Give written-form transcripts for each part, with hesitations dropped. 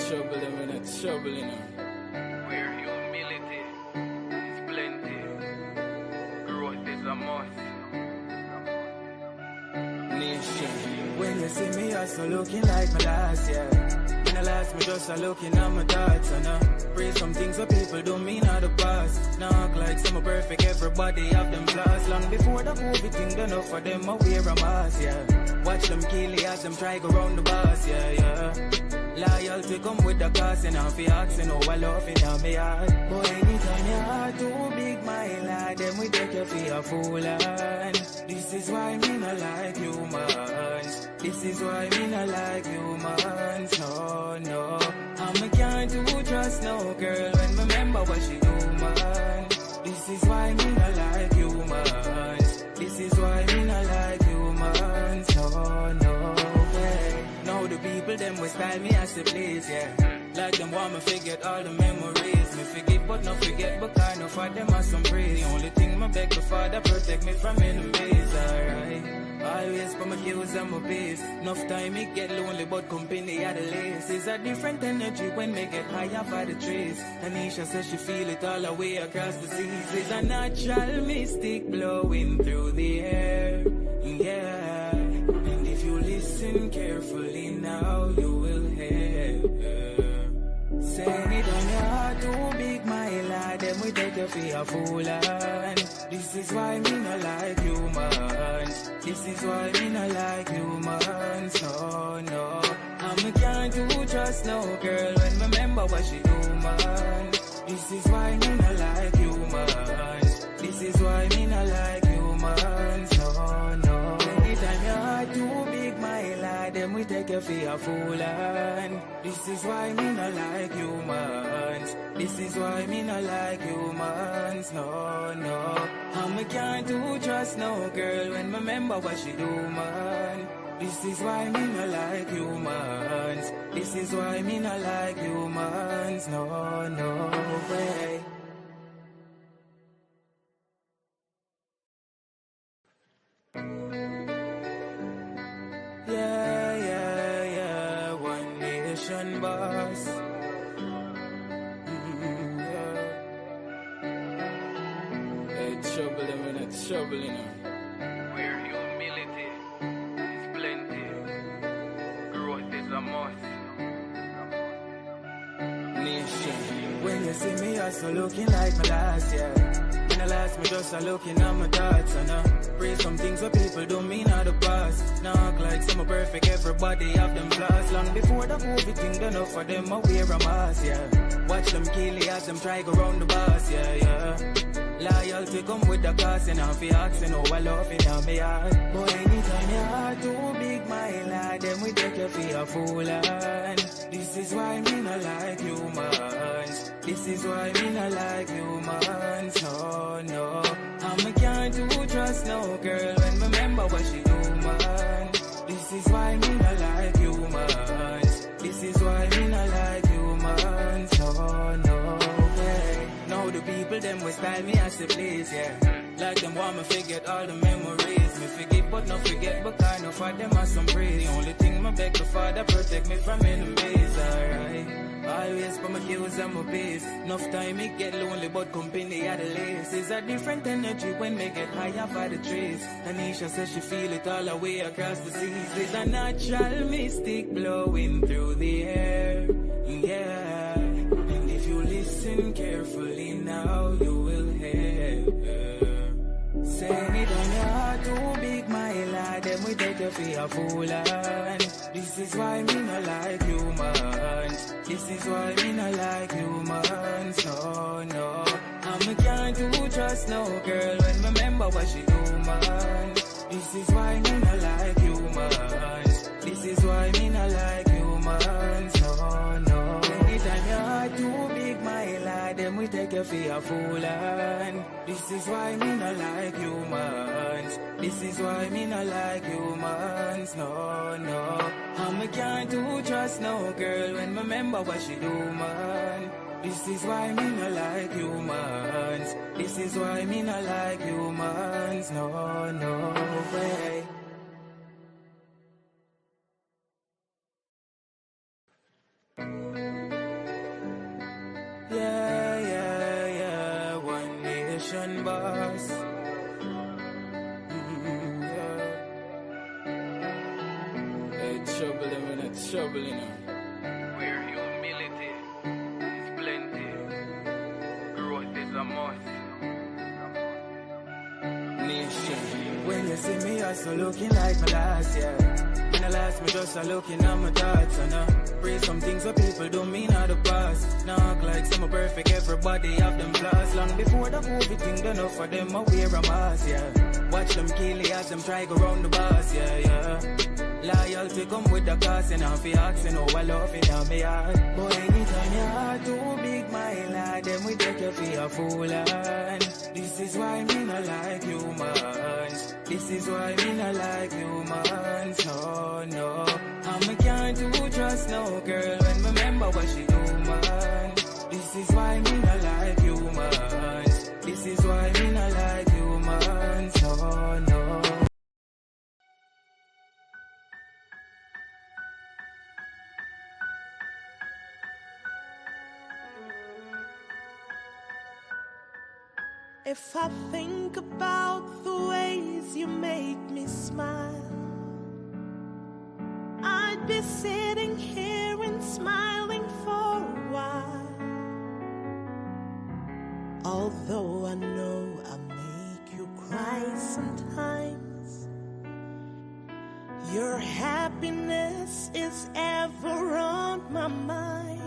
trouble, I'm in a trouble, you know. Where humility is plenty, growth is a must. Nation. When you see me, I so looking like my last, yeah. In the last, me just a looking at my thoughts, and pray some things that people don't mean out the past. Now act like some are perfect, everybody have them flaws. Long before the COVID thing, done enough for them, I wear a mask, yeah. Watch them kill it as them try go round the bus, yeah, yeah. Loyalty come with the cost, and I'm fi asking, oh, I love it on me heart. But anytime your heart too big, my lad, then we take you for a fool, and this is why me not like humans. This is why me not like humans, no, no. And me can't do trust no girl when me remember what she do, man. This is why me not like humans. This is why me not like humans, no, no way. Now the people them will style me as they please, yeah. Like them want me forget all the memories. Me forgive but not forget, but kind of for them are some praise. The only thing my beg the Father protect me from enemies, alright. Always for my kills and my peace. Enough time me get lonely, but company at the least. It's a different energy when me get higher by the trees. Tanisha says she feel it all the way across the seas. It's a natural mystic blowing through the air, yeah. And if you listen carefully now, you will hear. Saying it on your heart too big, my lad, then we take you for a fool, and this is why me not like humans. This is why me not like humans, no, no. And me can't do trust no girl when me remember what she do, man. This is why me not like humans. This is why me not like humans, no, no. Anytime your heart too big, my lad, then we take you for a fool, and this is why me not like humans. This is why me not like humans, no, no. And me can't do trust no girl when me remember what she do, man. This is why me not like humans. This is why me not like humans, no, no way. Yeah, yeah, yeah, one nation boss. Trouble, I'm in a trouble, you know. Where humility is plenty, growth is a must. Nation. When you see me, I so looking like my last, yeah. In the last, me just a looking at my thoughts, and pray some things that people don't mean out the past. Now act like some are perfect, everybody have them flaws. Long before the COVID thing done enough for them, I wear a mask, yeah. Watch them kill it as them try go round the bus, yeah, yeah. Loyalty come with the cost, and I'm fi asking, oh, I love it on me heart. But anytime your heart too big, my lad, then we take you for a fool, and this is why me not like humans. This is why me not like humans, no, no. And me can't do trust no girl when me remember what she do, man. This is why me not like humans. This is why me not like humans, no, no way. Now the people them will style me as they please, yeah. Like them want me forget all the memories. Me forgive but not forget, but kind of for them are some praise. The only thing my beg the Father protect me from enemies, alright. Always for my kills and my peace. Enough time me get lonely, but company at the least. It's a different energy when me get higher by the trees. Tanisha says she feel it all the way across the seas. It's a natural mystic blowing through the air, yeah. And if you listen carefully now, you will hear. Saying it on your heart too big, my lad, then we take you for a fool, and this is why me not like humans. This is why me not like humans, no, no. And me can't do trust no girl when me remember what she do, man. This is why me not like humans. This is why me not like humans, no, no. Anytime your heart too big, my lad, then we take you for a fool, and this is why me not like humans. This is why me not like humans, no, no. And me can't do trust no girl when me remember what she do, man. This is why me not like humans. This is why me not like humans, no, no way. boss. Hey, trouble them in a trouble, you know. Where humility is plenty, growth is a must. Nation. When you see me, I so looking like my last year. When I last, me just a looking at my thoughts. And pray some things what people don't mean out the past. Now act like some perfect, everybody have them flaws. Long before the COVID thing, done enough for them, I wear a mask, yeah. Watch them kill it as them try go round the bus, yeah, yeah. Loyalty come with the cost, and I'm fi asking how I love it on me heart. But anytime your heart too big, my lad, then we take you for a fool, and this is why me not like humans. This is why me not like humans, no, no. And me can't do trust no girl when me remember what she do, man. This is why me not like humans. This is why me not like humans, no, no. If I think about the ways you make me smile, I'd be sitting here and smiling for a while. Although I know I make you cry sometimes, your happiness is ever on my mind.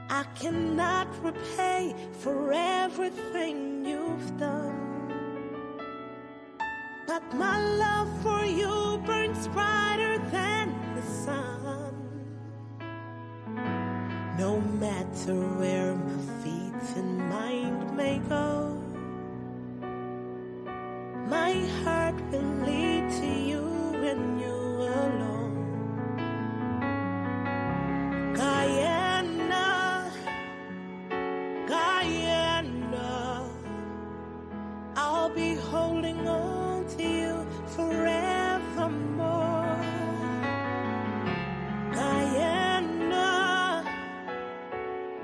I cannot repay for everything you've done, but my love for you burns brighter than the sun. No matter where my feet and mind may go, my heart will lead to you and you alone. I'll be holding on to you forevermore. Guyana,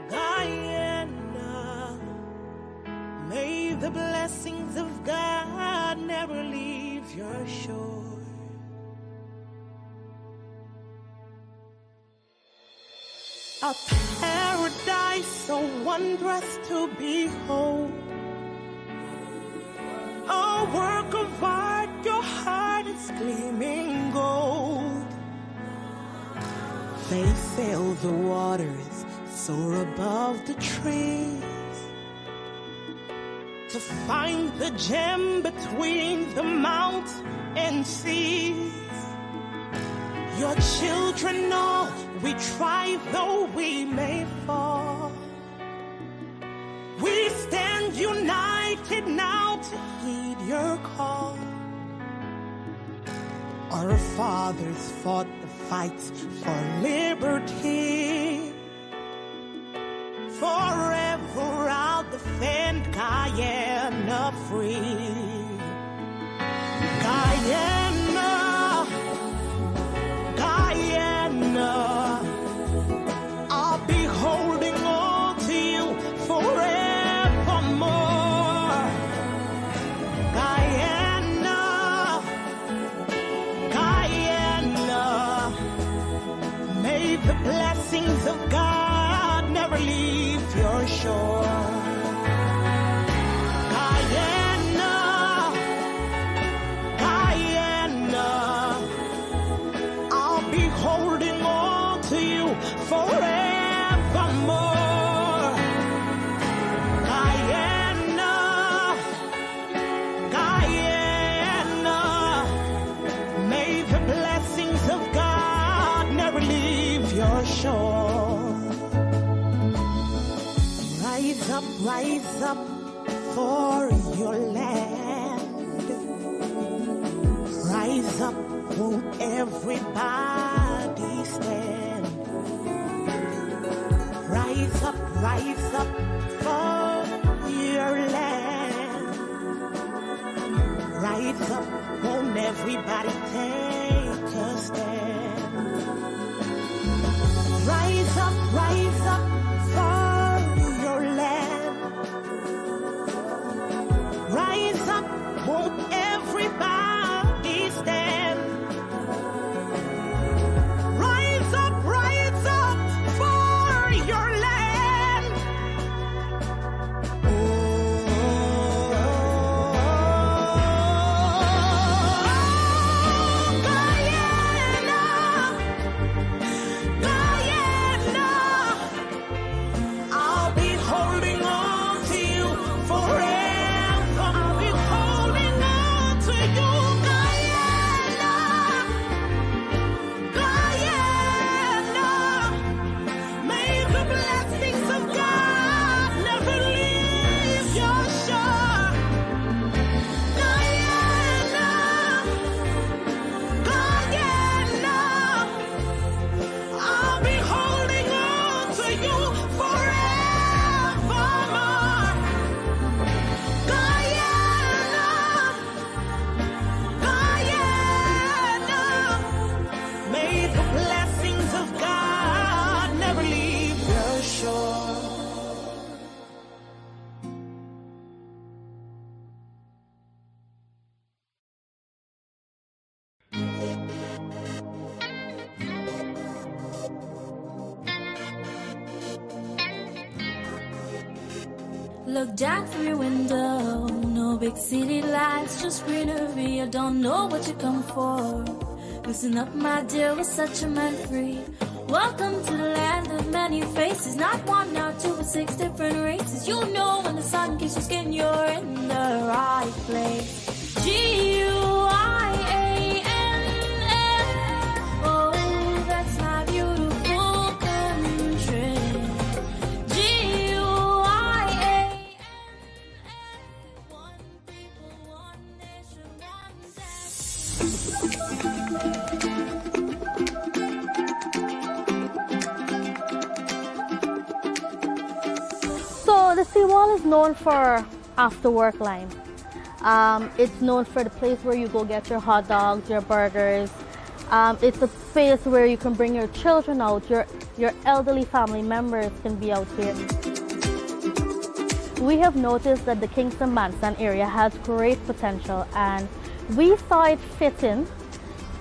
Guyana, may the blessings of God never leave your shore. A paradise so wondrous to behold, a work of art, your heart is gleaming gold. They sail the waters, soar above the trees, to find the gem between the mountains and seas. Your children know we try though we may fall. We stand united now to heed your call. Our fathers fought the fights for liberty. Forever I'll defend Guyana free. Guyana, Guyana, I'll be holding on to you forevermore. Guyana, Guyana, may the blessings of God never leave your shore. Guyana, Guyana, I'll be holding on to you forevermore. Guyana, Guyana, may the blessings of God never leave your shore. Rise up for your land. Rise up, won't everybody stand? Rise up for your land. Rise up, won't everybody take a stand? Rise up for your land. Look down from your window, no big city lights, just greenery. I don't know what you come for. Listen up, my dear, we're such a man free. Welcome to the land of many faces, not one, not two, but 6 different races. You know when the sun kisses your skin, you're in the right place. G-U-I-A-N-F, oh, that's my beautiful country. G-U-I-A-N-F, one people, one nation, one So the seawall is known for after work line. It's known for the place where you go get your hot dogs, your burgers. It's a place where you can bring your children out, your elderly family members can be out here. We have noticed that the Kingston Bandstand area has great potential, and we saw it fitting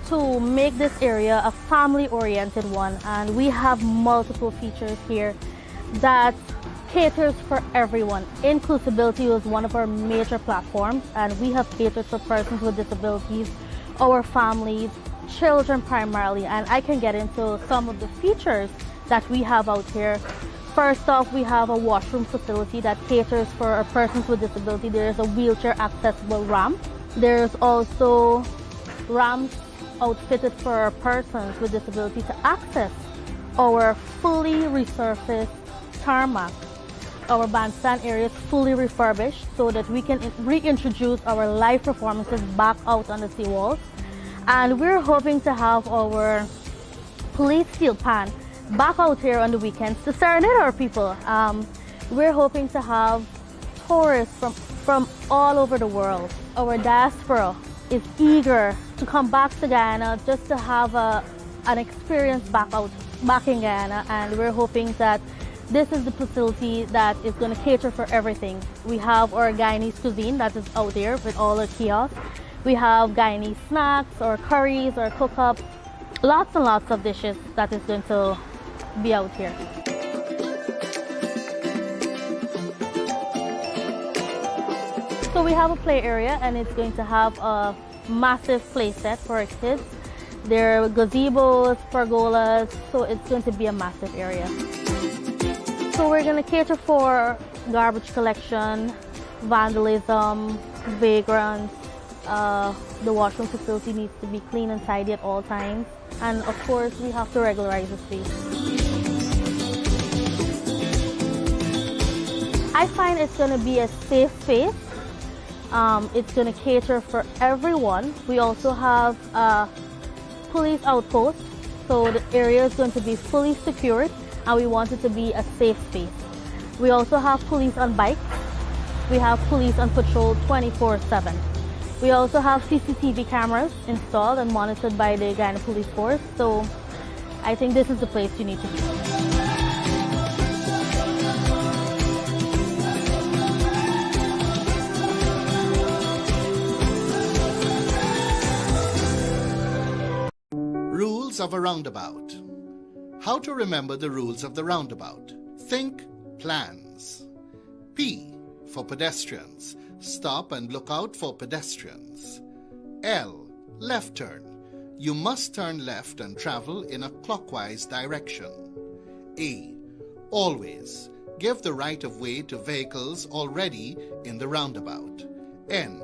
to make this area a family-oriented one, and we have multiple features here that caters for everyone. Inclusivity was one of our major platforms, and we have catered for persons with disabilities, our families, children primarily, and I can get into some of the features that we have out here. First off, we have a washroom facility that caters for our persons with disability. There is a wheelchair accessible ramp. There's also ramps outfitted for our persons with disability to access our fully resurfaced tarmac. Our bandstand area is fully refurbished so that we can reintroduce our live performances back out on the seawalls. And we're hoping to have our police steel pan back out here on the weekends to serenade our people. We're hoping to have tourists from all over the world. Our diaspora is eager to come back to Guyana just to have an experience back in Guyana, and we're hoping that this is the facility that is going to cater for everything. We have our Guyanese cuisine that is out there with all our kiosks. We have Guyanese snacks or curries or cook-up. Lots and lots of dishes that is going to be out here. So we have a play area, and it's going to have a massive play set for our kids. There are gazebos, pergolas, so it's going to be a massive area. So we're going to cater for garbage collection, vandalism, vagrants. The washroom facility needs to be clean and tidy at all times. And of course, we have to regularize the space. I find it's going to be a safe space. It's going to cater for everyone. We also have a police outpost, so the area is going to be fully secured, and we want it to be a safe space. We also have police on bikes. We have police on patrol 24/7. We also have CCTV cameras installed and monitored by the Guyana Police Force, so I think this is the place you need to be. Rules of a roundabout. How to remember the rules of the roundabout. Think plans. P for pedestrians. Stop and look out for pedestrians. L, left turn. You must turn left and travel in a clockwise direction. A, always. Give the right of way to vehicles already in the roundabout. N,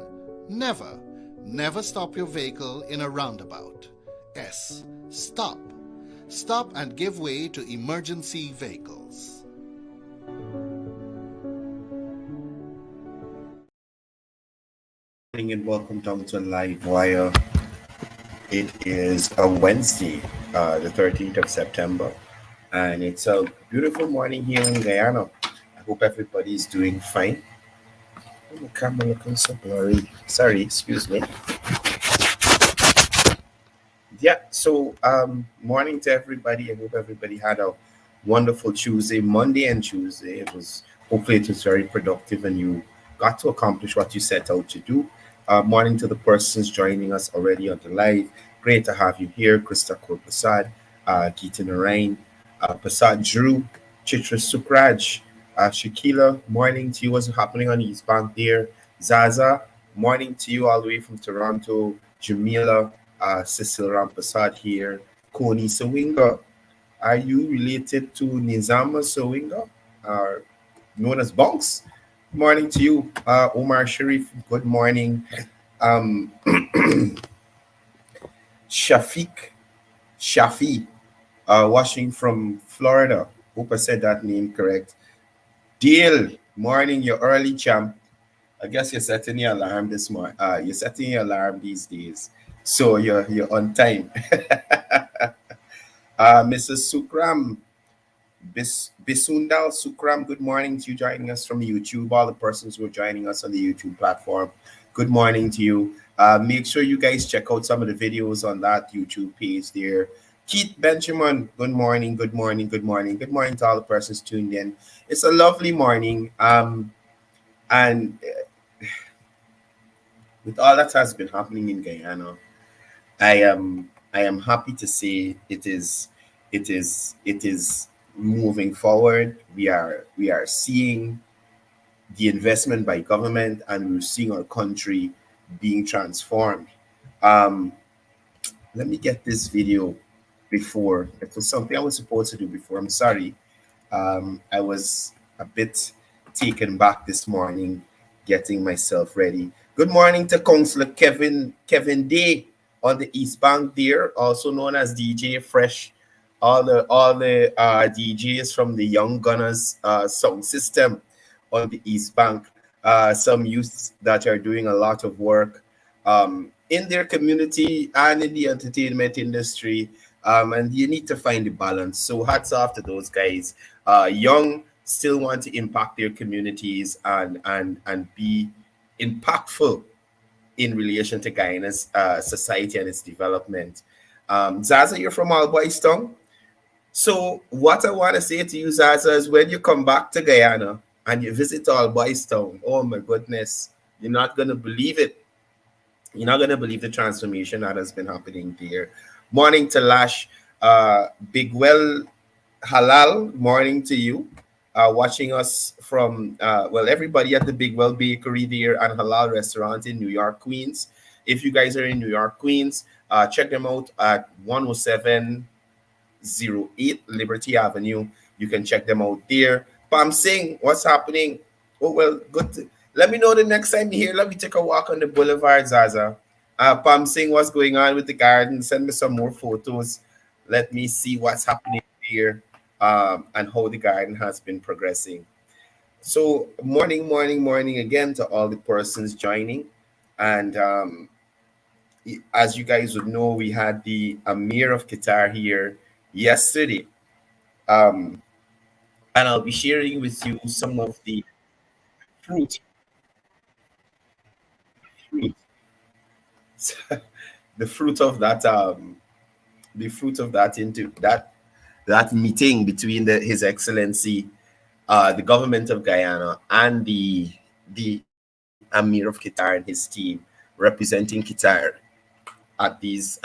never. Never stop your vehicle in a roundabout. S, stop. Stop and give way to emergency vehicles. And welcome down to Livewire. It is a Wednesday, the 13th of September, and it's a beautiful morning here in Guyana. I hope everybody is doing fine. Oh, the camera looking so blurry. Sorry, excuse me. Yeah, so morning to everybody. I hope everybody had a wonderful Tuesday, Monday and Tuesday. Hopefully it was very productive and you got to accomplish what you set out to do. Morning to the persons joining us already on the live. Great to have you here. 𝒄𝒍𝒂𝒊𝒎𝒆, Geeta Narain, 𝒏𝒐𝒕𝒆, Drew, 𝒐𝒐𝒑𝒚𝒓𝒊𝒈𝒆𝒅, Shakila, morning to you. What's happening on East Bank there? Zaza, morning to you all the way from Toronto. Jamila, Cecil Rampasad here. Koni Sawinga, are you related to Nizama Sawinga, known as Bonks? Morning to you. Omar Sharif, good morning. Shafi, watching from Florida. Hope I said that name correct. Dale, morning, you're early, champ. I guess you're setting your alarm this morning. You're setting your alarm these days, so you're on time. Mrs. Sukram, Bisundal Sukram, good morning to you joining us from YouTube. All the persons who are joining us on the YouTube platform, good morning to you. Make sure you guys check out some of the videos on that YouTube page there. Keith Benjamin, good morning, good morning, good morning, good morning to all the persons tuned in. It's a lovely morning. And with all that has been happening in Guyana, I am happy to say it is moving forward. We are seeing the investment by government, and we're seeing our country being transformed. Let me get this video before. It was something I was supposed to do before. I'm sorry. I was a bit taken back this morning getting myself ready. Good morning to Councillor Kevin Day on the East Bank there, also known as DJ Fresh. All the DJs from the Young Gunners sound system on the East Bank. Some youths that are doing a lot of work in their community and in the entertainment industry. And you need to find the balance. So hats off to those guys. Young still want to impact their communities and be impactful in relation to Guyana's society and its development. Zaza, you're from Alboystown. So what I want to say to you, Zaza, is when you come back to Guyana and you visit Alboystown, oh my goodness, you're not going to believe it. You're not going to believe the transformation that has been happening there. Morning to Lash. Big Well Halal, morning to you. Watching us from, everybody at the Big Well Bakery there and Halal Restaurant in New York, Queens. If you guys are in New York, Queens, check them out at 10708 Liberty Avenue. You can check them out there. Pam Singh, what's happening? Oh, well, good. Let me know the next time you're here. Let me take a walk on the boulevard, Zaza. Pam Singh, what's going on with the garden? Send me some more photos. Let me see what's happening here and how the garden has been progressing. So morning again to all the persons joining. And as you guys would know, we had the Emir of Qatar here yesterday. And I'll be sharing with you some of the fruit. The fruit of that that meeting between His Excellency, the government of Guyana, and the Emir of Qatar and his team representing Qatar at these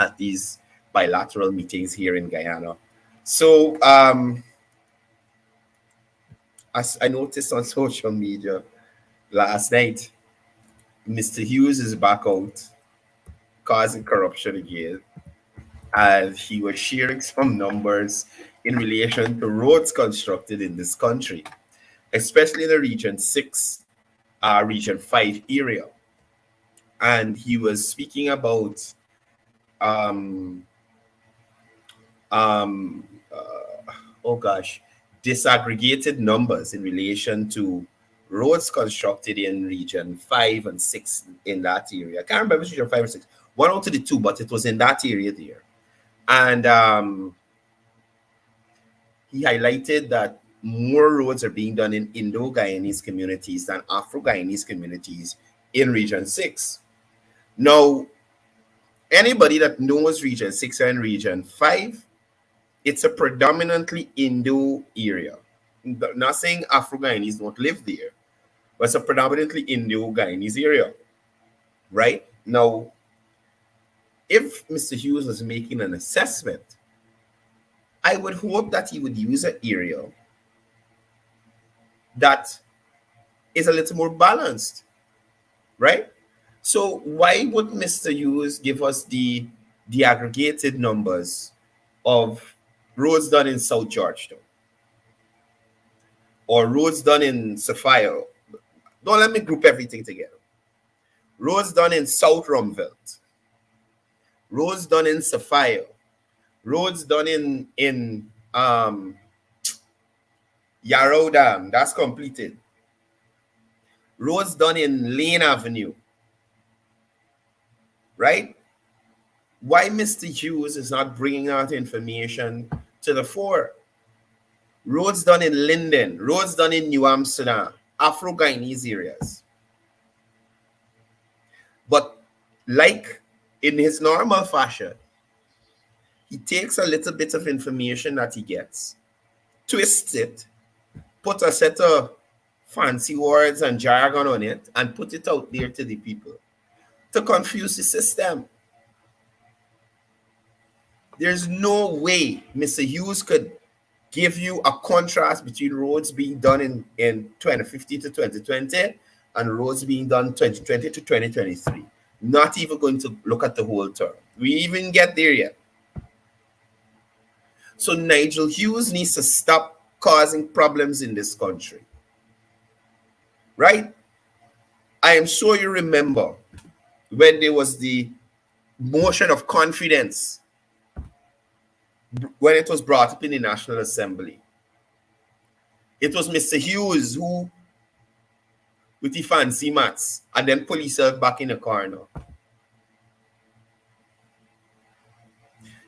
bilateral meetings here in Guyana. So as I noticed on social media last night, Mr. Hughes is back out causing corruption again, and he was sharing some numbers in relation to roads constructed in this country, especially in the Region 6, Region 5 area. And he was speaking about disaggregated numbers in relation to roads constructed in Region 5 and 6 in that area. I can't remember if it's Region 5 or 6. One out of the two, but it was in that area there. And he highlighted that more roads are being done in Indo-Guyanese communities than Afro-Guyanese communities in Region 6. Now, anybody that knows Region 6 and Region 5, it's a predominantly Indo area. Not saying Afro-Guyanese don't live there, but it's a predominantly Indo-Guyanese area, right? Now, if Mr. Hughes was making an assessment, I would hope that he would use an area that is a little more balanced, right? So why would Mr. Hughes give us the aggregated numbers of roads done in South Georgetown or roads done in Sapphire? Don't let me group everything together. Roads done in South Rumvelt, roads done in Sapphire, roads done in Yarrow Dam, that's completed. Roads done in Lane Avenue, right? Why Mr. Hughes is not bringing out information to the fore? Roads done in Linden, roads done in New Amsterdam, Afro-Guyanese areas. But like in his normal fashion, he takes a little bit of information that he gets, twists it, put a set of fancy words and jargon on it, and put it out there to the people to confuse the system. There's no way Mr. Hughes could give you a contrast between roads being done in 2015 to 2020 and roads being done 2020 to 2023. Not even going to look at the whole term. We even get there yet. So Nigel Hughes needs to stop causing problems in this country. Right? I am sure you remember when there was the motion of confidence when it was brought up in the National Assembly. It was Mr. Hughes who, with the fancy mats, and then pull himself back in the corner.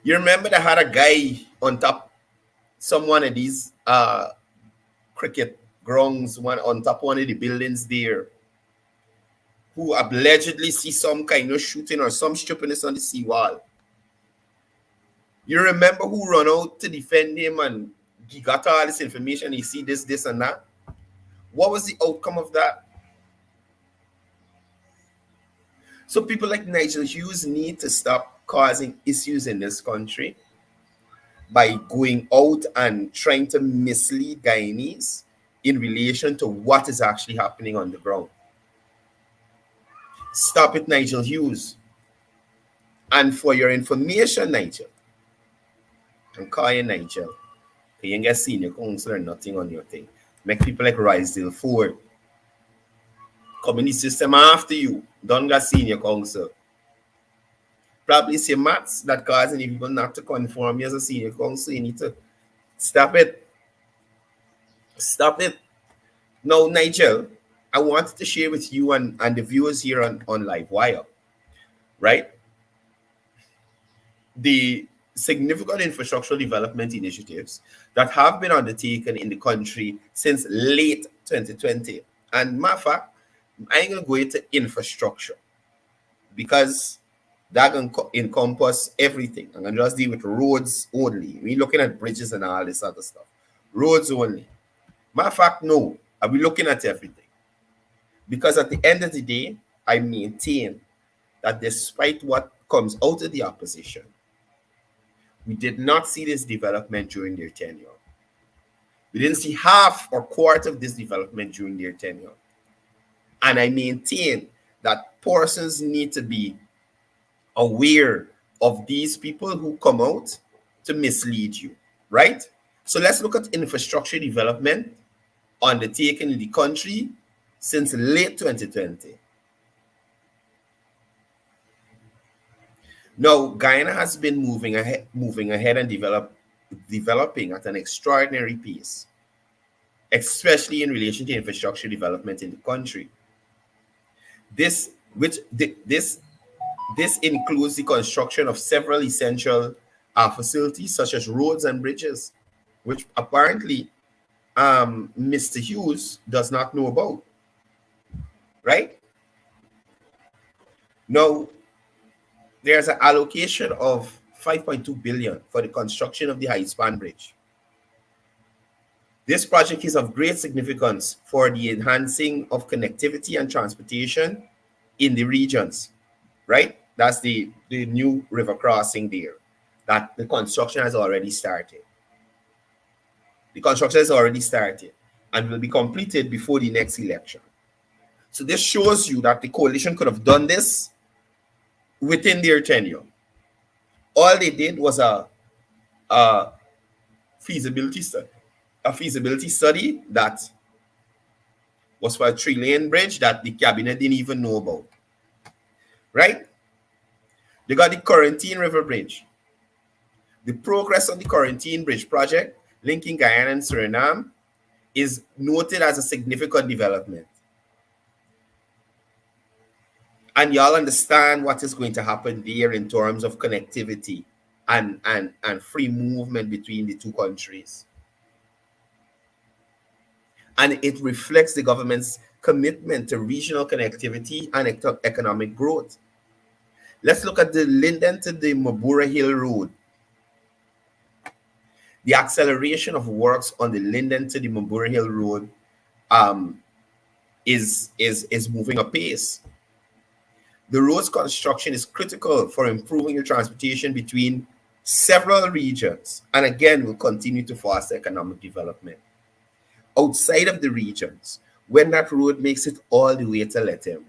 You remember they had a guy on top one of these cricket grounds, one on top one of the buildings there, who allegedly see some kind of shooting or some stupidness on the seawall. You remember who run out to defend him and he got all this information, he see this and that? What was the outcome of that? So people like Nigel Hughes need to stop causing issues in this country by going out and trying to mislead Guyanese in relation to what is actually happening on the ground. Stop it, Nigel Hughes. And for your information, Nigel, I'm calling Nigel. You ain't get senior counsel or nothing on your thing. Make people like Rysdale Ford come in the system after you. Don't get senior counsel. Probably say maths that causing people not to conform you as a senior counsel. You need to stop it. Stop it. Now, Nigel, I wanted to share with you and the viewers here on Livewire, right? The significant infrastructural development initiatives that have been undertaken in the country since late 2020. And matter of fact, I ain't going to go into infrastructure because that can encompass everything. I'm going to just deal with roads only. We're looking at bridges and all this other stuff. Roads only. Matter of fact, no. I'll be looking at everything. Because at the end of the day, I maintain that despite what comes out of the opposition, we did not see this development during their tenure. We didn't see half or quarter of this development during their tenure. And I maintain that persons need to be aware of these people who come out to mislead you, right? So let's look at infrastructure development undertaken in the country since late 2020. Now, Guyana has been moving ahead and developing at an extraordinary pace, especially in relation to infrastructure development in the country. This includes the construction of several essential facilities such as roads and bridges, which apparently Mr. Hughes does not know about, right? Now, there's an allocation of 5.2 billion for the construction of the high-span bridge. This project is of great significance for the enhancing of connectivity and transportation in the regions, right? That's the new river crossing there that the construction has already started. The construction has already started. and will be completed before the next election. So this shows you that the coalition could have done this within their tenure. All they did was a feasibility study that was for a 3-lane bridge that the cabinet didn't even know about. Right? They got the Corentyne River Bridge. The progress on the Corentyne Bridge project linking Guyana and Suriname is noted as a significant development. And y'all understand what is going to happen there in terms of connectivity and free movement between the two countries. And it reflects the government's commitment to regional connectivity and economic growth. Let's look at the Linden to the Mabura Hill Road. The acceleration of works on the Linden to the Mabura Hill Road is moving apace. The road's construction is critical for improving the transportation between several regions, and again will continue to foster economic development. Outside of the regions, when that road makes it all the way to Lethem,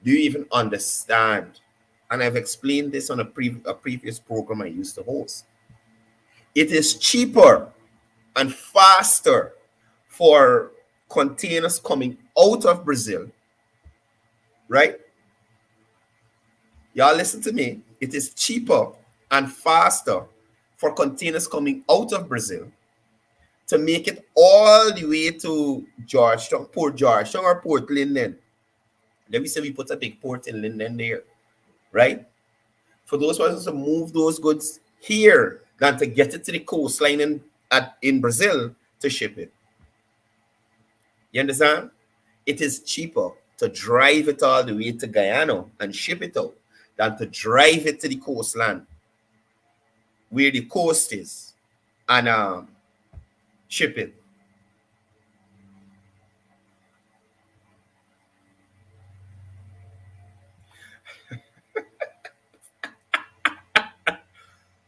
do you even understand? And I've explained this on a previous program I used to host. It is cheaper and faster for containers coming out of Brazil, right? Y'all listen to me. It is cheaper and faster for containers coming out of Brazil to make it all the way to Georgetown, Port Georgetown or Port Linden. Let me say we put a big port in Linden there, right? For those persons to move those goods here than to get it to the coastline in Brazil to ship it. You understand? It is cheaper to drive it all the way to Guyana and ship it out than to drive it to the coastline where the coast is and ship it.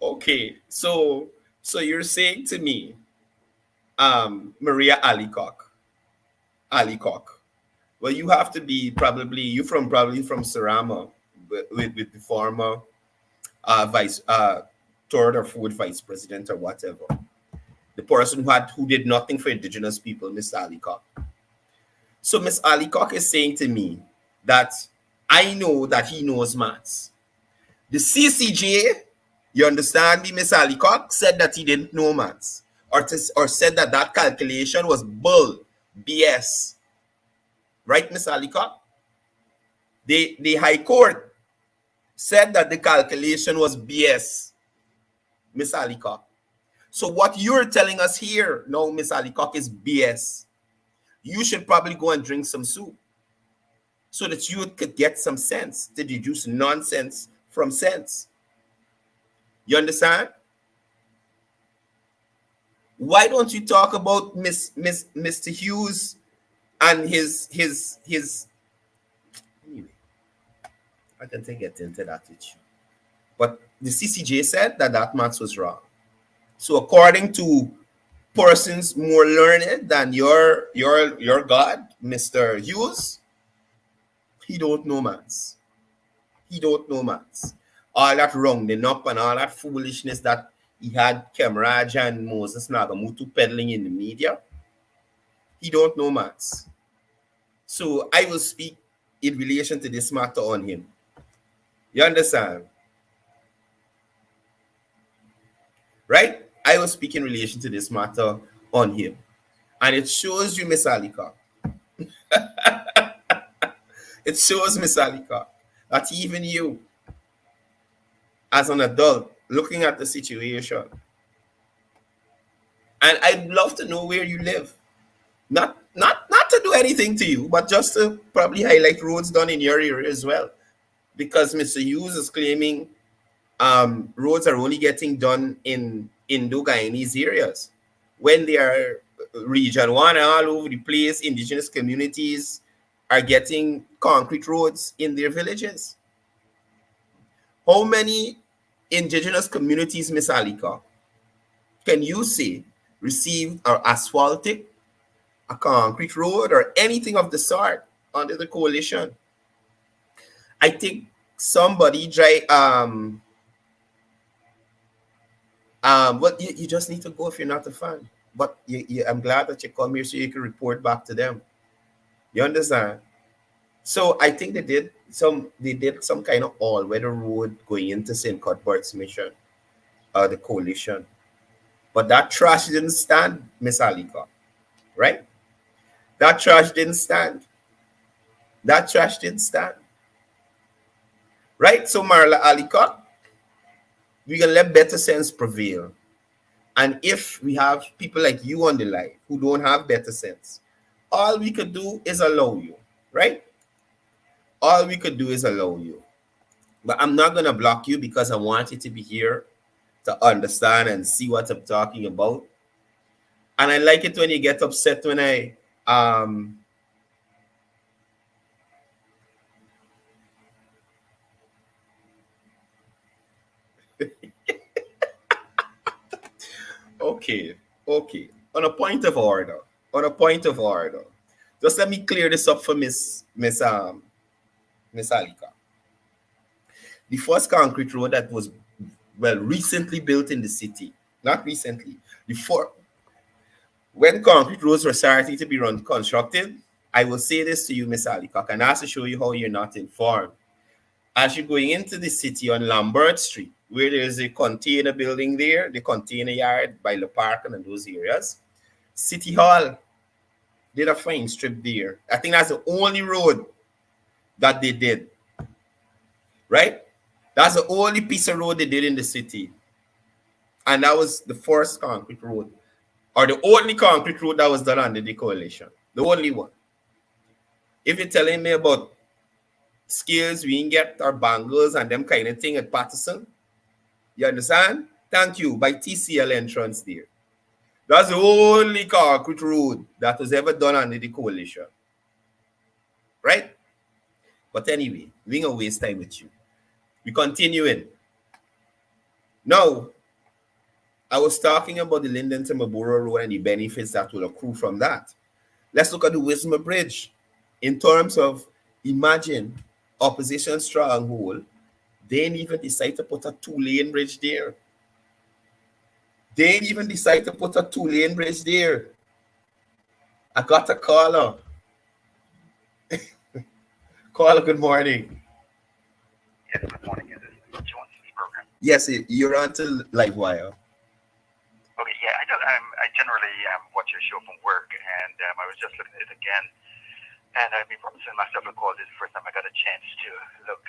Okay, so you're saying to me, Maria Alicock. Well, you have to be probably from Sarama with the former third or fourth vice president or whatever. The person who did nothing for indigenous people, Miss Alicock. So Miss Alicock is saying to me that I know that he knows maths. The CCJ, you understand me, Miss Alicock, said that he didn't know maths, or said that calculation was bull, BS. Right, Miss Alicock? The High Court said that the calculation was BS, Miss Alicock. So what you're telling us here now, Miss Alicock, is BS. You should probably go and drink some soup so that you could get some sense to deduce nonsense from sense. You understand? Why don't you talk about Mr. Hughes and his anyway, I can get into that issue. But the CCJ said that maths was wrong. So according to persons more learned than your God, Mr. Hughes, he don't know maths. He don't know maths. All that rounding up and all that foolishness that he had Kemraj and Moses Nagamutu peddling in the media, he don't know maths. So I will speak in relation to this matter on him. You understand? Right? I will speak in relation to this matter on him. And it shows you, Miss Alicock. It shows, Miss Alicock, that even you, as an adult, looking at the situation, and I'd love to know where you live. Not to do anything to you, but just to probably highlight roads done in your area as well. Because Mr. Hughes is claiming roads are only getting done in Indo-Guyanese areas. When they are region one and all over the place, indigenous communities are getting concrete roads in their villages. How many indigenous communities, Miss Alicock, can you say received or asphaltic a concrete road or anything of the sort under the coalition. I think somebody well, you just need to go if you're not a fan. But I'm glad that you come here so you can report back to them. You understand? So I think they did some kind of all-weather road going into St. Cuthbert's Mission, the coalition. But that trash didn't stand, Miss Alika, right? That trash didn't stand. That trash didn't stand. Right? So Marla Alika, we can let better sense prevail. And if we have people like you on the line who don't have better sense, all we could do is allow you, right? All we could do is allow you. But I'm not going to block you because I want you to be here to understand and see what I'm talking about. And I like it when you get upset when I okay. On a point of order. Just let me clear this up for Miss Alika. The first concrete road that was recently built in the city, not recently, when concrete roads were starting to be constructed, I will say this to you, Miss Alika, and I have to show you how you're not informed. As you're going into the city on Lambert Street, where there's a container building there, the container yard by the park and those areas, City Hall did a fine strip there. I think that's the only road that they did, right? That's the only piece of road they did in the city. And that was the first concrete road, or the only concrete road that was done under the coalition. The only one. If you're telling me about skills we can get our bangles and them kind of thing at Patterson, you understand? Thank you. By TCL entrance there. That's the only concrete road that was ever done under the coalition. Right? But anyway, we ain't gonna waste time with you. We continuing. Now, I was talking about the Linden to Mabura Road and the benefits that will accrue from that. Let's look at the Wismer Bridge. In terms of, imagine, opposition stronghold, they didn't even decide to put a 2-lane bridge there. I got a caller. Caller, good morning. Yes, good morning. Is this Johnson's program? Yes, you're on to Livewire. Okay, yeah, I generally watch your show from work, and I was just looking at it again, and I've been promising myself a call. This is the first time I got a chance to look.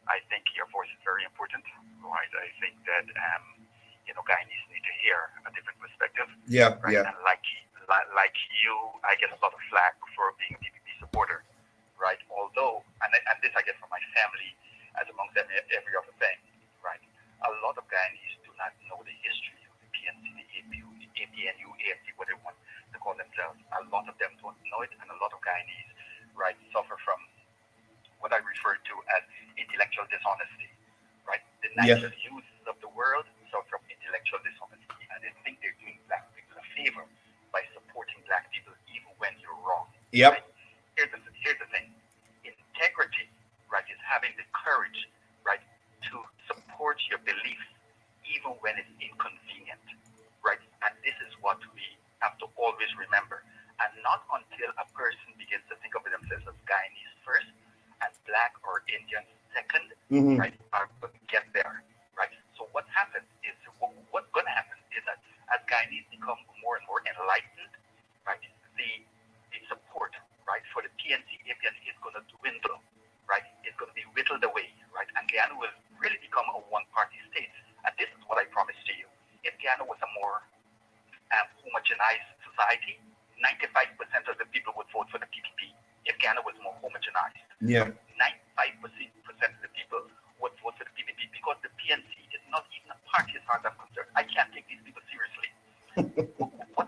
I think your voice is very important, right? I think that Guyanese need to hear a different perspective. Yeah, right? yeah. And like you, I get a lot of flack for being a DPP supporter, right? Although, and this I get from my family, as amongst them every other thing, right? A lot of Guyanese do not know the history of the PNC, the APU, the APNU, AFC, whatever they want to call themselves. A lot of them don't know it, and a lot of Guyanese, right, suffer from what I refer to as intellectual dishonesty, right? The natural youth of the world suffer from intellectual dishonesty, and they think they're doing black people a favor by supporting black people even when you're wrong. Yep. Right? Here's the thing. Integrity, right, is having the courage, right, to support your beliefs even when it's inconvenient, right? And this is what we have to always remember. And not until a person begins to think of themselves as Guyanese first and black or Indian second, right, are going to get there, right? So what happens is, what's going to happen is that as Guyanese become more and more enlightened, right, the support, right, for the PNC, APNC is going to dwindle, right? It's going to be whittled away, right? And Guyana will really become a one-party state. And this is what I promise to you. If Guyana was a more homogenized society, 95% of the people would vote for the PPP. If Guyana was more homogenized, 95% of the people would vote for the PPP, because the PNC is not even a party as far as I'm concerned. I can't take these people seriously. What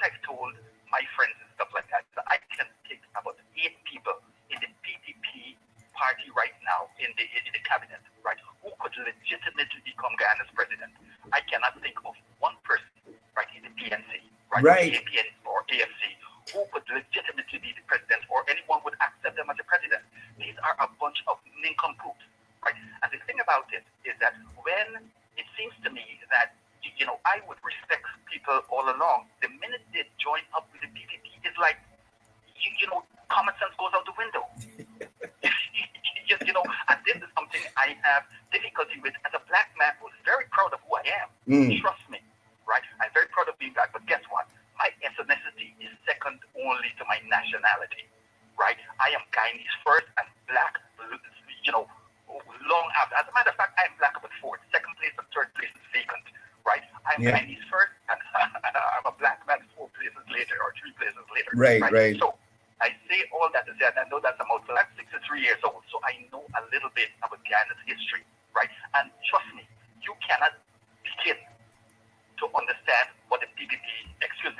I've told my friends and stuff like that, I can take about 8 people in the PPP party right now in the cabinet, right, who could legitimately become Guyana's president. I cannot think of one person, right, in the PNC, right, Right. APN or AFC, about it is that when it seems to me that, I would respect people all along, the minute they join up with the PPP, it's like, common sense goes out the window. And this is something I have difficulty with as a black man who's very proud of who I am. Trust me, right? I'm very proud of being black, but guess what? My ethnicity is second only to my nationality, right? I am Guyanese first and black, long after. As a matter of fact, I'm black but fourth. Second place and third place is vacant, right? I'm Guyanese first and I'm a black man 4 places later or 3 places later. Right. So I say all that to say, and I know that's a mouthful. I'm 63 years old, so I know a little bit about Guyana's history, right? And trust me, you cannot begin to understand what the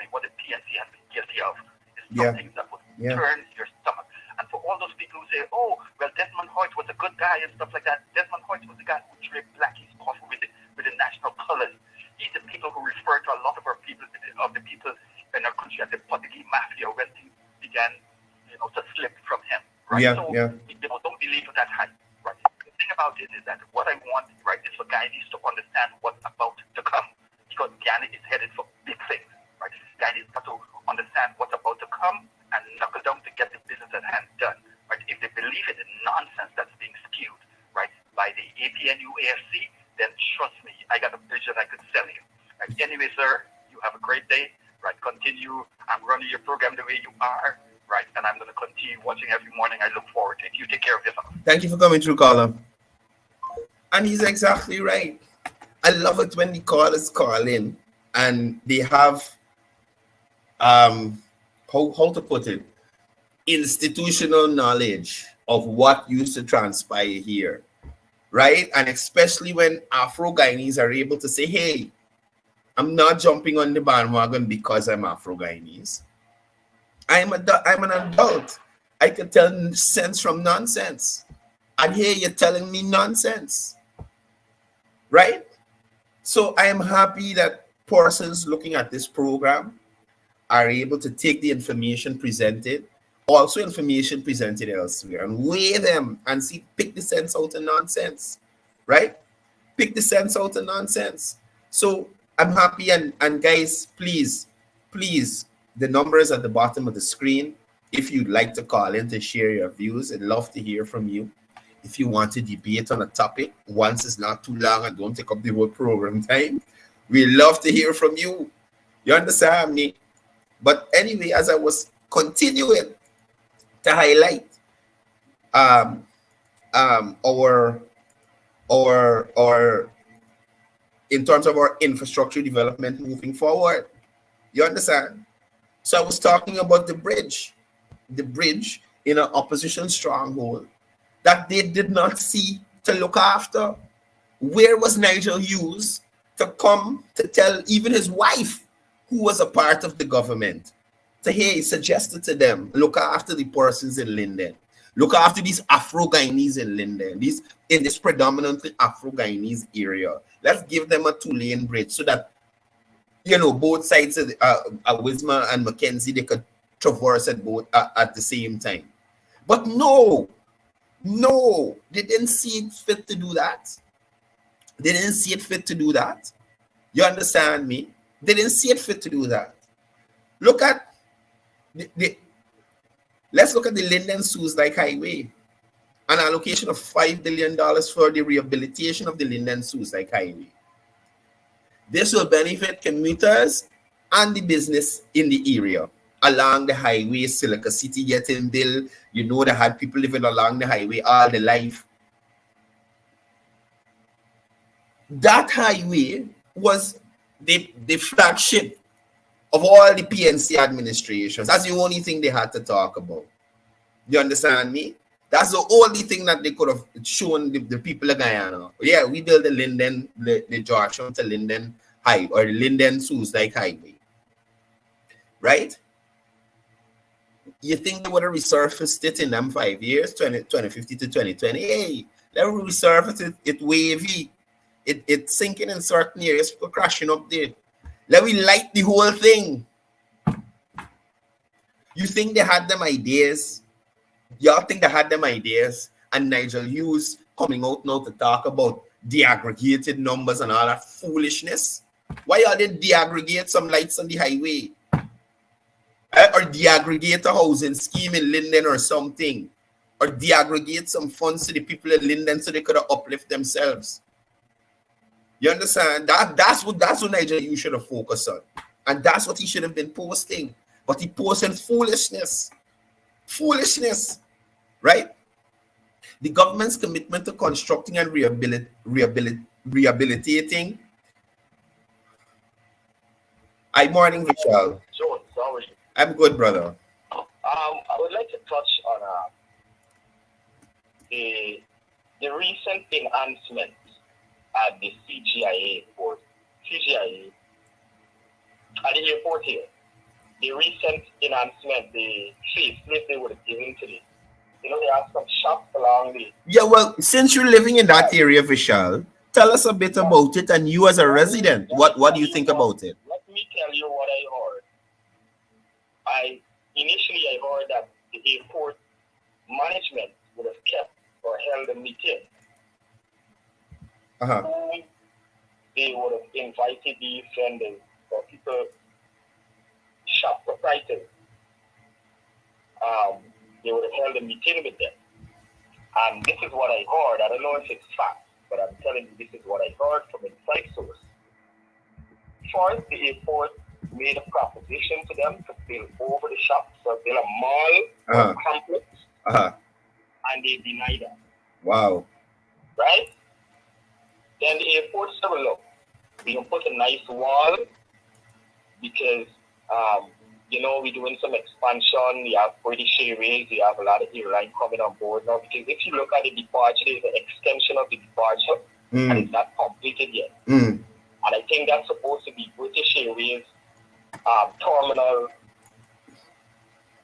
what the PNC has been guilty of. It's something that would turn your stomach. And for all those people who say, oh, well, Desmond Hoyt was a good guy and stuff like that, Desmond Hoyt was the guy who draped Blackie's coffin with the national colors. He's the people who refer to a lot of our people, of the people in our country as the Portuguese mafia when things began, to slip from him, right? Don't believe that high, right? The thing about it is that what I want, right, is for Guyanese to understand what's about to come, because Guyana is headed for big things, right? Guyanese got to understand what's about to come and knuckle down to get the business at hand done, right? If they believe in the nonsense that's being spewed, right, by the APNU AFC, then trust me, I got a vision I could sell you. Right? Anyway, sir, you have a great day, right? Continue. I'm running your program the way you are, right? And I'm going to continue watching every morning. I look forward to it. You take care of yourself. Thank you for coming through, caller. And he's exactly right. I love it when the callers call in and they have, how to put it, institutional knowledge of what used to transpire here, right? And especially when Afro-Guyanese are able to say, hey, I'm not jumping on the bandwagon because I'm Afro-Guyanese. I'm an adult. I can tell sense from nonsense. And here you're telling me nonsense, right? So I am happy that persons looking at this program are able to take the information presented, also information presented elsewhere, and weigh them and see, pick the sense out of nonsense, right? Pick the sense out of nonsense. So I'm happy, and guys, please, the number is at the bottom of the screen. If you'd like to call in to share your views, I'd love to hear from you. If you want to debate on a topic, once it's not too long and don't take up the whole program time, we love to hear from you. You understand me? But anyway, as I was continuing to highlight our in terms of our infrastructure development moving forward, you understand? So I was talking about the bridge in an opposition stronghold that they did not see to look after. Where was Nigel Hughes to come to tell even his wife, who was a part of the government, to hey, suggested to them, look after the persons in Linden, look after these Afro-Guyanese in Linden, in this predominantly Afro-Guyanese area. Let's give them a 2-lane bridge so that, both sides of Wisma and Mackenzie, they could traverse at the same time. But no, they didn't see it fit to do that. You understand me? They didn't see it fit to do that. Look at let's look at the Linden-Sues-Dyke Highway. An allocation of $5 billion for the rehabilitation of the Linden-Sues-Dyke Highway. This will benefit commuters and the business in the area along the highway. Silica City getting built. They had people living along the highway all their life. That highway was the flagship of all the PNC administrations. That's the only thing they had to talk about. You understand me? That's the only thing that they could have shown the people of Guyana. Yeah, we built the Linden, the Georgetown to Linden High, or the Linden-Sues-Dyke Highway. Right? You think they would have resurfaced it in them 5 years, 2050 to 2020? Hey, let me resurface it wavy. It's sinking in certain areas, people crashing up there. Let me light the whole thing. You think they had them ideas? Y'all think they had them ideas? And Nigel Hughes coming out now to talk about de-aggregated numbers and all that foolishness? Why are they de-aggregate some lights on the highway? Or de-aggregate a housing scheme in Linden or something? Or de-aggregate some funds to the people in Linden so they could uplift themselves? You understand? That's what Nigeria you should have focused on. And that's what he should have been posting. But he posted foolishness. Foolishness. Right? The government's commitment to constructing and rehabilitating. Hi, morning, Vishal. Jones, how are you? I'm good, brother. I would like to touch on the recent enhancement at the CGIA airport. CGIA at the airport here. The recent enhancement, the facelift they would have given to the, they have some shops along the. Yeah, well, since you're living in that area, Vishal, tell us a bit about it, and you as a resident, what do you think about it? Let me tell you what I heard. Initially I heard that the airport management would have kept or held a meeting. They would have invited the vendors or people, shop proprietors. They would have held a meeting with them. And this is what I heard. I don't know if it's fact, but I'm telling you this is what I heard from a inside source. First, the airport made a proposition to them to build over the shops or build a mall or complex, and they denied that. Wow. Right? Then the airport said, well, look, we can put a nice wall because, we're doing some expansion. We have British Airways. We have a lot of airline coming on board now. Because if you look at the departure, there's an extension of the departure, and it's not completed yet. And I think that's supposed to be British Airways terminal.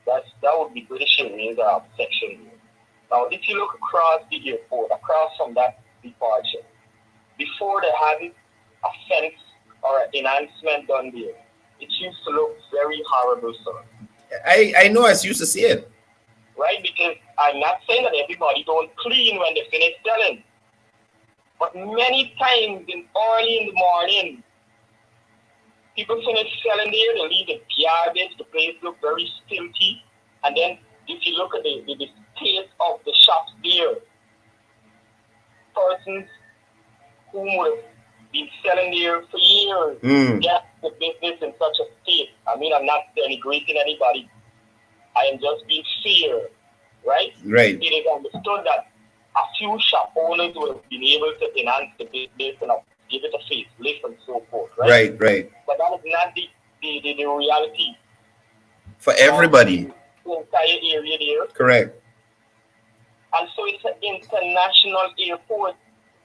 That would be British Airways section. Now, if you look across the airport, across from that departure, before they had a fence or an enhancement done there, it used to look very horrible, sir. I know I used to see it. Right? Because I'm not saying that everybody don't clean when they finish selling. But many times early in the morning, people finish selling there, they leave the garbage, the place look very stilty. And then if you look at the state of the shops there, persons who would have been selling there for years get the business in such a state. I mean, I'm not denigrating anybody. I am just being fair, right? Right. It is understood that a few shop owners would have been able to enhance the business and give it a facelift and so forth, right? Right. But that is not the reality. For everybody. The entire area there. Correct. And so it's an international airport.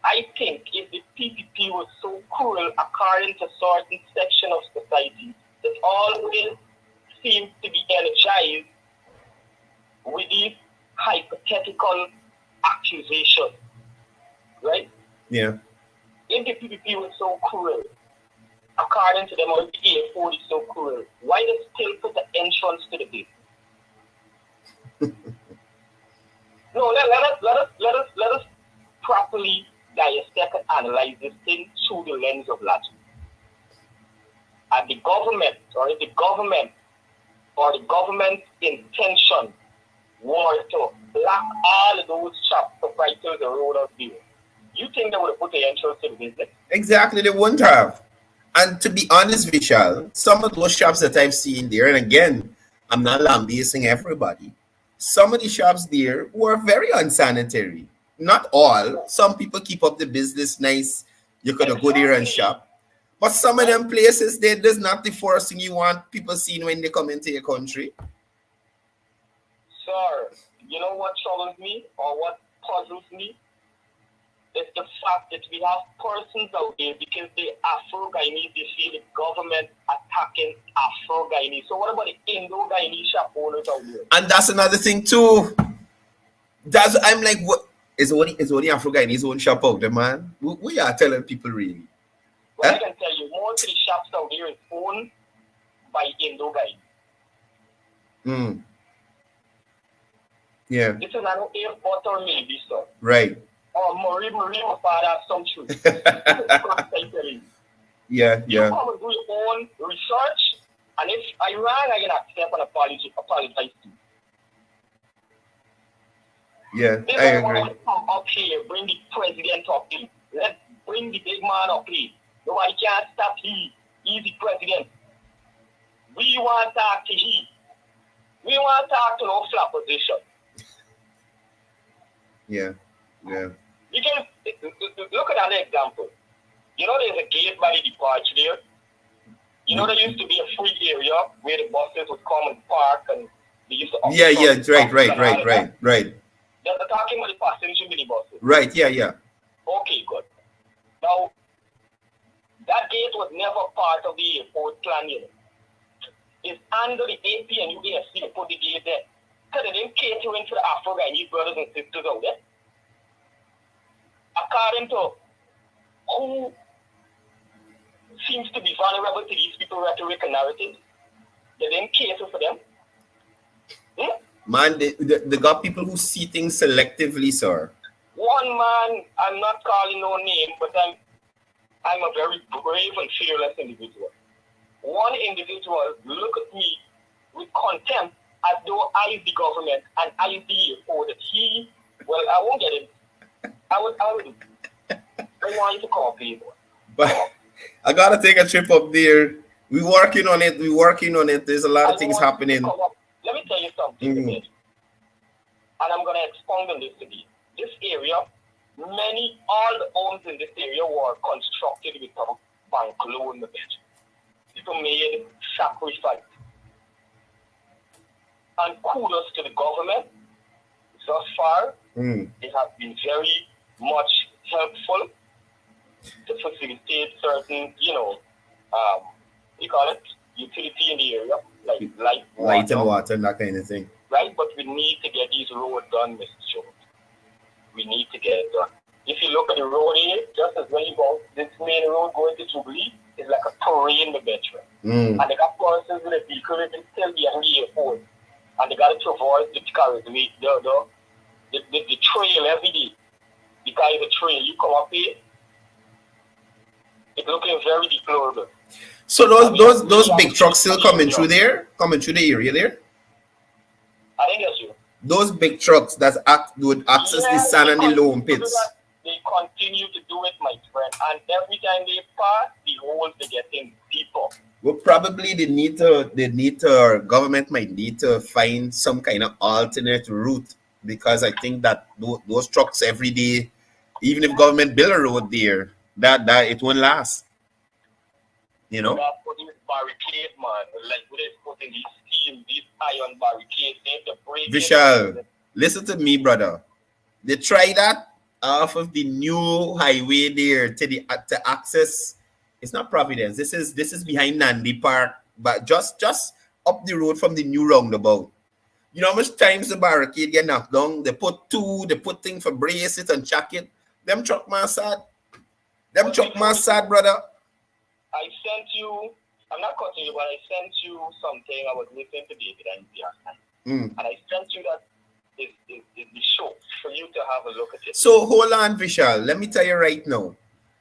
I think if the PPP was so cruel, according to certain section of society, that always seems to be energized with these hypothetical accusations, right? Yeah. If the PPP was so cruel, according to them, or if the airport is so cruel, why they still put the entrance to the bill? No, let us properly dissect and analyze this thing through the lens of logic. And the government, or if the government's intention was to block all of those shop proprietors and road out there, you think they would have put the entrance to the business? Exactly, they wouldn't have. And to be honest, Vishal, some of those shops that I've seen there, and again, I'm not lambasting everybody, some of the shops there were very unsanitary. Not all. Some people keep up the business nice. You could go there and shop. But some of them places, there's not the first thing you want people seeing when they come into your country. Sir, you know what troubles me or what puzzles me? It's the fact that we have persons out there because the Afro-Guyanese, they see the government attacking Afro-Guyanese. So what about the Indo-Guyanese shop owners out there? And that's another thing too. I'm like, what? Is only Afro-Guyanese own shop out there, man? We are telling people really. Well, I can tell you, most of the shops out there is owned by Indo-Guyanese. Yeah. This is an airport or maybe, sir. Right. Marie was part of some truth. Yeah, You come and do your own research, and if I wrong, I can accept and apologize to you. Yeah, They I agree. come up here, bring the president up here. Let's bring the big man up here. Nobody can't stop he. He's the president. We want to talk to he. We want to talk to no flat position. Yeah. Because look at an example. You know, there's a gate by the departure there. You know, there used to be a free area where the buses would come and park, and they used to. Yeah, right. They're talking about the passenger minibuses. Right, yeah. Okay, good. Now, that gate was never part of the airport plan, you know. It's under the AP and UASC to put the gate there. Because they didn't cater into the Afro-Guyanese brothers and sisters out there. According to who seems to be vulnerable to these people's rhetoric and narrative, they didn't cater for them. Man, they got people who see things selectively, sir. One man, I'm not calling no name, but I'm a very brave and fearless individual. One individual look at me with contempt as though I is the government and I is the airport. I won't get it. I would want you to call people. But I gotta take a trip up there. We're working on it. There's a lot of things happening. Let me tell you something, and I'm gonna expound on this today. This area, all the homes in this area were constructed without bank loan. People made sacrifice. And kudos to the government. Thus far, they have been very much helpful to facilitate certain, utility in the area, like light and water and that kind of thing. Right, but we need to get these roads done, Mr. Jones. We need to get it done. If you look at the road here, just as when you go, this main road going to Jubilee is like a terrain the veteran. And they got persons with a vehicle that can still be on the airport. And they got to traverse the trail every day. Because the trail, you come up here, it's looking very deplorable. So those big trucks still coming through the area there? I think that's you. Those big trucks that would access the sand and the loam pits. They continue to do it, my friend. And every time they pass, the holes are getting deeper. Well, probably our government might need to find some kind of alternate route, because I think that those trucks every day, even if government build a road there, that it won't last. You know? They're putting barricade, man. Like they're putting these steel, these iron barricades, they have to break Vishal, listen to me, brother. They try that off of the new highway there to access. It's not Providence. This is behind Nandi Park, but just up the road from the new roundabout. You know how much times the barricade get knocked down? They put thing for brace it and check it. Them truck man sad. Brother. I sent you, I'm not cutting you, but I sent you something. I was listening to David and and I sent you that is the show for you to have a look at it. So hold on, Vishal. Let me tell you right now.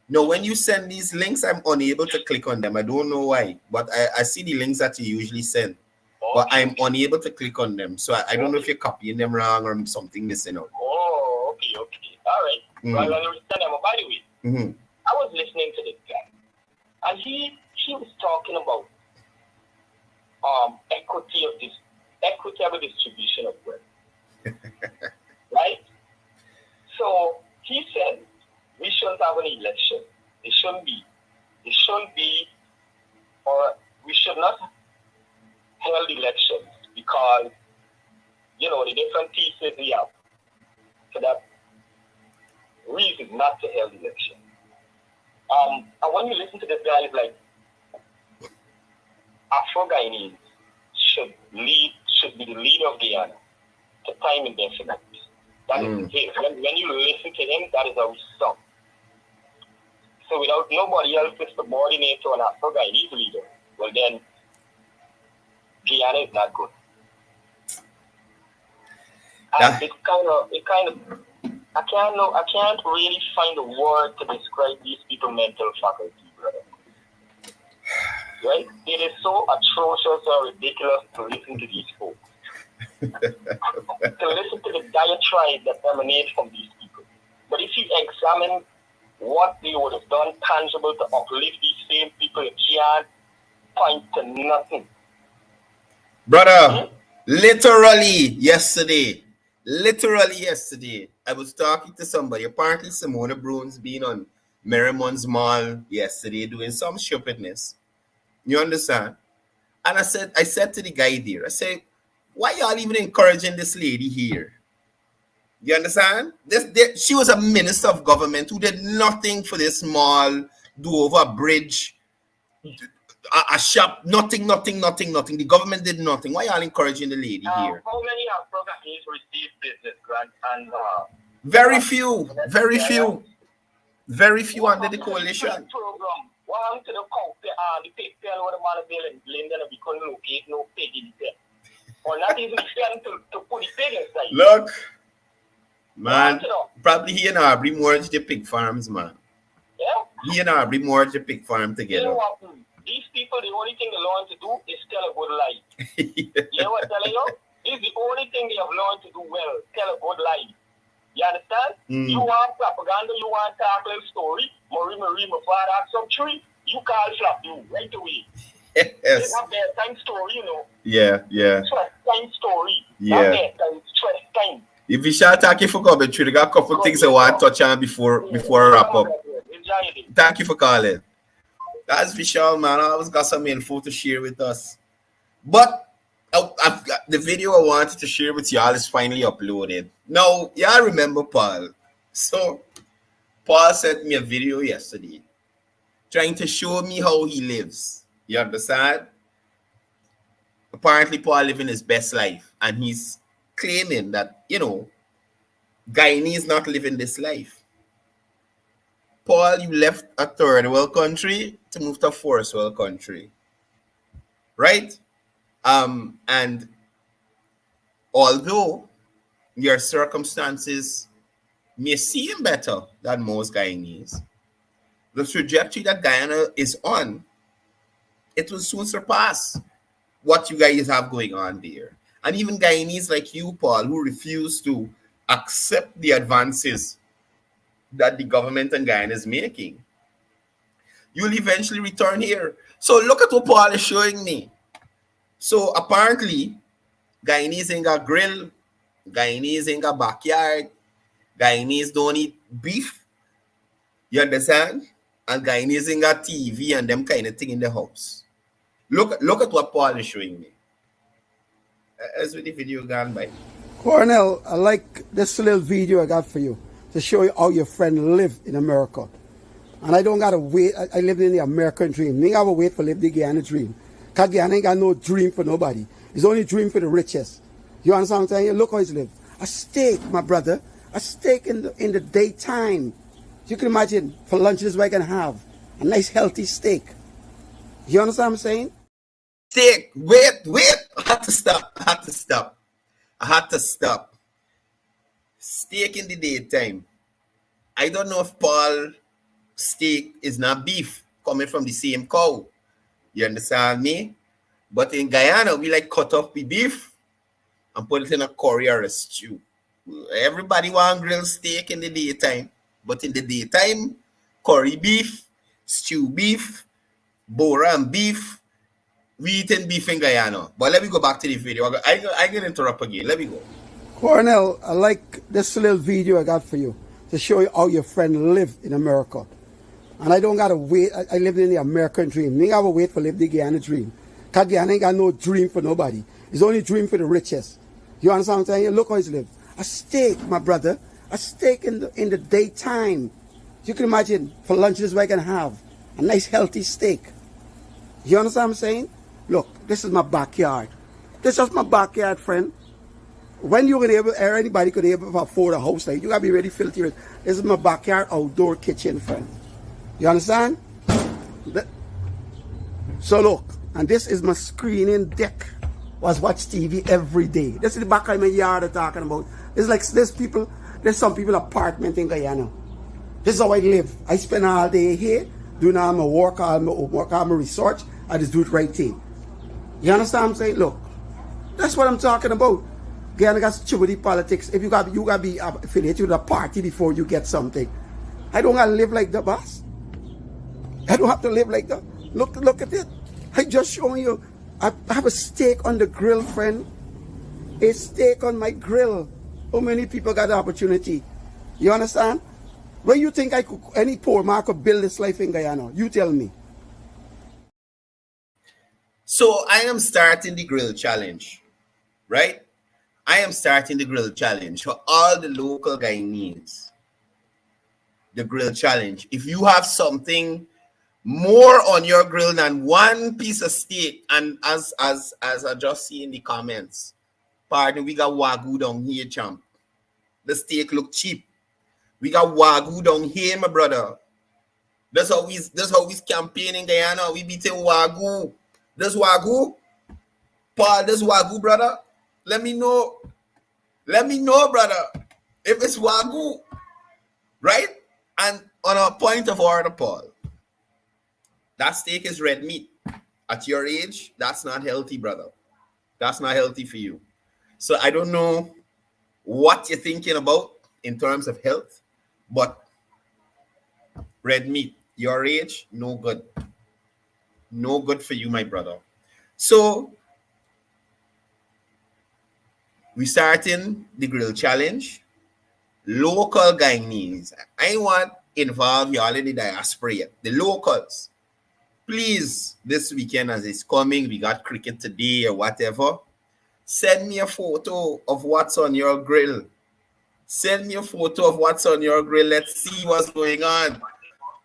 No, when you send these links, I'm unable to click on them. I don't know why, but I see the links that you usually send, but I'm unable to click on them. So I don't know if you're copying them wrong or something missing out. Oh, okay. All right. Well, I understand them. By the way, I was listening to this guy, and he was talking about equitable distribution of wealth. Right? So he said we shouldn't have an election. It shouldn't be, or we should not hold elections because, the different pieces we have for that reason not to hold elections. And when you listen to this guy, it's like Afro-Guyanese should be the leader of Guyana to time indefinite. That is the case. When you listen to him, that is how he sounds. So without nobody else to subordinate to an Afro-Guyanese leader, well then, Guyana is not good. And it kind of I can't really find a word to describe these people's mental faculty, brother. Right? It is so atrocious or ridiculous to listen to these folks. To listen to the diatribe that emanates from these people. But if you examine what they would have done tangible to uplift these same people, you can't point to nothing. Brother, literally yesterday, I was talking to somebody. Apparently, Simona Brown's been on Merriman's Mall yesterday doing some stupidness. You understand? And I said to the guy there, I said, why y'all even encouraging this lady here? You understand? She was a minister of government who did nothing for this mall, do over a bridge, a shop, nothing. The government did nothing. Why y'all encouraging the lady here? How many have programs received business grant and very few under the coalition. Program. One to the pig pen where the man is building, Linden, and we couldn't locate no pig in the pen. Or not even pen to put the pig inside. Look, man, probably he and Aubrey merged the pig farms, man. Yeah? He and Aubrey merged the pig farm together. You know what? These people, the only thing they learn to do is tell a good lie. You know what I'm telling you? This is the only thing they have learned to do well, tell a good lie. You understand? You want propaganda, you want tackle story, Marie, my father had some tree, you call flap you right away. Yes. They have their time story, you know. Yeah. Stress time story. Yeah. Stress time. If we shall thank you for coming through, we got a couple of things I want to touch on before I wrap up. Thank you for calling. That's Vishal, man. I always got some info to share with us. But I've got the video I wanted to share with y'all is finally uploaded. Now, y'all remember Paul. So, Paul sent me a video yesterday trying to show me how he lives. You understand? Apparently, Paul living his best life. And he's claiming that, Guyanese is not living this life. Paul, you left a third world country to move to a first world country. Right? And although your circumstances may seem better than most Guyanese, the trajectory that Guyana is on, it will soon surpass what you guys have going on there. And even Guyanese like you, Paul, who refuse to accept the advances that the government in Guyana is making, you'll eventually return here. So look at what Paul is showing me. So apparently, Guyanese ain't got grill, Guyanese ain't got backyard, Guyanese don't eat beef, you understand? And Guyanese ain't got TV and them kind of thing in the house. Look at what Paul is showing me. As with the video gone by. Cournel, I like this little video I got for you to show you how your friend live in America. And I don't gotta wait. I live in the American dream. I gotta wait for live the Guyana dream. Because Guyana ain't got no dream for nobody. It's only dream for the richest. You understand what I'm saying? Look how he's live. A steak, my brother. A steak in the daytime. You can imagine for lunch this is what I can have. A nice healthy steak. You understand what I'm saying? Steak. Wait. I had to stop. Steak in the daytime. I don't know if Paul steak is not beef coming from the same cow. You understand me? But in Guyana, we like cut off the beef and put it in a curry or a stew. Everybody want grilled steak in the daytime. But in the daytime, curry beef, stew beef, boran beef, we eating beef in Guyana. But let me go back to the video. I can interrupt again. Let me go. Cournel, I like this little video I got for you to show you how your friend live in America. And I don't gotta wait. I live in the American dream. I gotta wait for live the Guyana dream. Because Guyana ain't got no dream for nobody. It's only dream for the richest. You understand what I'm saying? Look how he's live. A steak, my brother. A steak in the daytime. You can imagine for lunch this is what I can have. A nice healthy steak. You understand what I'm saying? Look, this is my backyard. This is my backyard, friend. When you're gonna able, or anybody could able to afford a house like you gotta be ready filthy. This is my backyard outdoor kitchen, friend. You understand? So look, and this is my screening deck. Was watch TV every day. This is the back of my yard I'm talking about. It's like there's There's some people apartment in Guyana. This is how I live. I spend all day here, doing all my work, all my research. I just do it right thing. You understand what I'm saying? Look, that's what I'm talking about. Guyana got stupid politics. If you got to be affiliated with a party before you get something. I don't gotta live like the boss. I don't have to live like that. Look at it. I just showing you. I have a steak on the grill, friend. A steak on my grill. How many people got the opportunity? You understand? Where you think any poor man could build this life in Guyana? You tell me. So I am starting the grill challenge, right? I am starting the grill challenge for all the local Guyanese. The grill challenge. If you have something more on your grill than one piece of steak, and as I just see in the comments, pardon, we got Wagyu down here, champ. The steak look cheap. We got Wagyu down here, my brother. That's how we campaigning Guyana. We beating Wagyu. This Wagyu, Paul. This Wagyu, brother. Let me know. Let me know, brother, if it's Wagyu, right? And on a point of order, Paul, that steak is red meat. At your age, that's not healthy, brother. That's not healthy for you. So I don't know what you're thinking about in terms of health, but red meat, your age, no good. No good for you, my brother. So we starting the grill challenge. Local Guyanese. I want involve y'all in the diaspora yet. The locals. Please, this weekend as it's coming, we got cricket today or whatever. Send me a photo of what's on your grill. Send me a photo of what's on your grill. Let's see what's going on.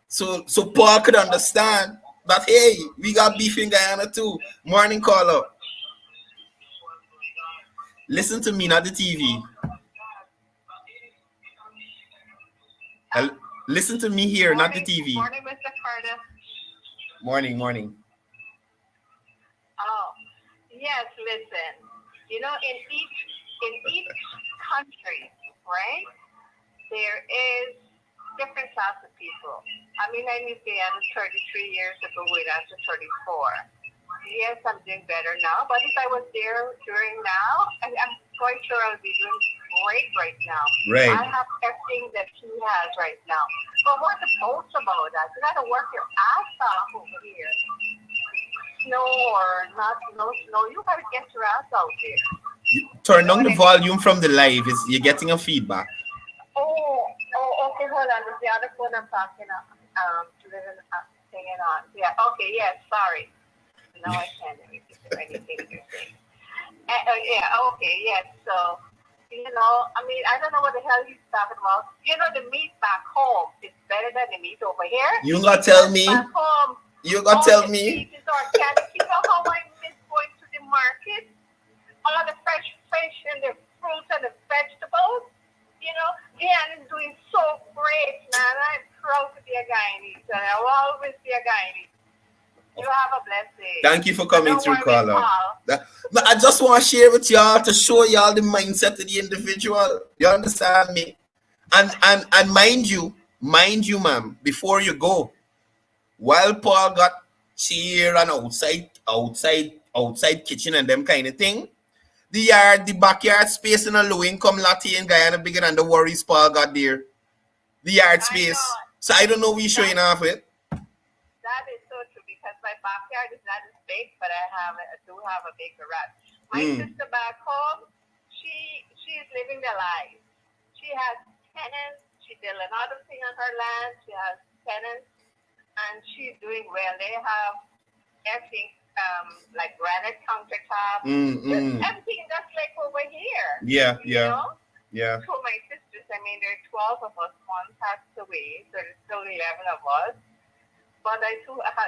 So Paul could understand that, hey, we got beef in Guyana too. Morning caller. Listen to me, not the TV. Listen to me here, not the TV. Morning, Mr. Courdel. Morning. Oh, yes, listen. You know, in each country, right, there is different types of people. I mean, I moved to Guyana 33 years ago, we're down to 34. Yes, I'm doing better now, but if I was there during now, I'm quite sure I'll be doing great right now. Right. I have everything that he has right now. But what's the post about that? You got to work your ass off over here. Snow or not no snow, you got to get your ass out there. Turn down the volume from the live. You're getting a feedback. Oh, okay, hold on. This is the other phone I'm talking hanging on. Yeah, okay, yes, sorry. Now I can't do anything you're saying. Yeah, okay, yes. So, you know, I mean, I don't know what the hell he's talking about. You know, the meat back home is better than the meat over here. You gotta tell me. Back home, you gotta tell me. Meat is organic. You know how I miss going to the market? All the fresh fish and the fruits and the vegetables. You know, Guyana is doing so great, man. I'm proud to be a Guyanese, and I will always be a Guyanese. You have a blessed day. Thank you for coming through, caller. I just want to share with y'all to show y'all the mindset of the individual. You understand me? And mind you, ma'am, before you go, while Paul got chair and outside kitchen and them kind of thing, the backyard space in a low income latte in Guyana bigger than the worries Paul got there. The yard space. So I don't know what you're showing off with. That is so true because my backyard is not as big, but I do have a big garage. My sister back home, she is living the life. She has tenants. She did another thing on her land. She has tenants, and she's doing well. They have everything like granite countertops, everything that's like over here. Yeah. You know? Yeah. So my sisters, I mean, there are 12 of us. One passed away, so there's still 11 of us. But I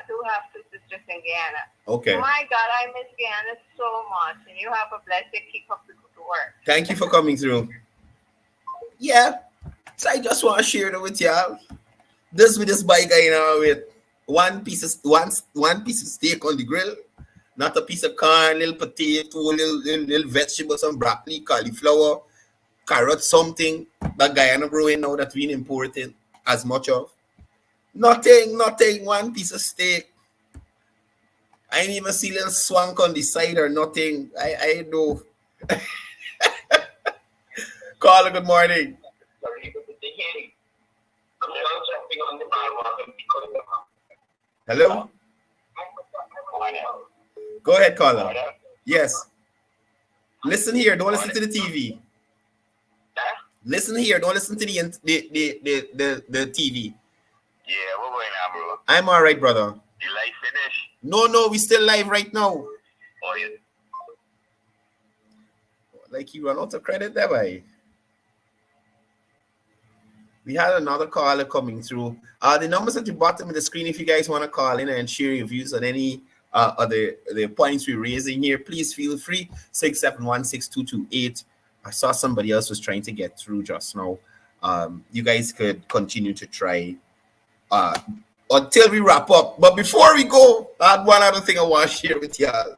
do have two sisters in Guyana. Okay. My God, I miss Guyana so much, and you have a blessed day. Keep up the good work. Thank you for coming through. Yeah. So I just want to share it with y'all. This bike, you know, with one piece of steak on the grill, not a piece of corn, little potato, little vegetables, some broccoli, cauliflower, carrot, something that Guyana growing now that we importing as much of? Nothing. One piece of steak. I ain't even see little swank on the side or nothing. I know. Caller, good morning. Hello? Go ahead, caller. Yes. Listen here. Don't listen to the TV. Listen here. Don't listen to the TV. Yeah, what going on, bro? I'm all right, brother. The live finish? No, we still live right now. Oh, yeah. Like you run out of credit that way. We had another caller coming through. The numbers at the bottom of the screen, if you guys want to call in and share your views on any other the points we're raising here, please feel free. 6716228. I saw somebody else was trying to get through just now. You guys could continue to try until we wrap up. But before we go, I had one other thing I want to share with y'all.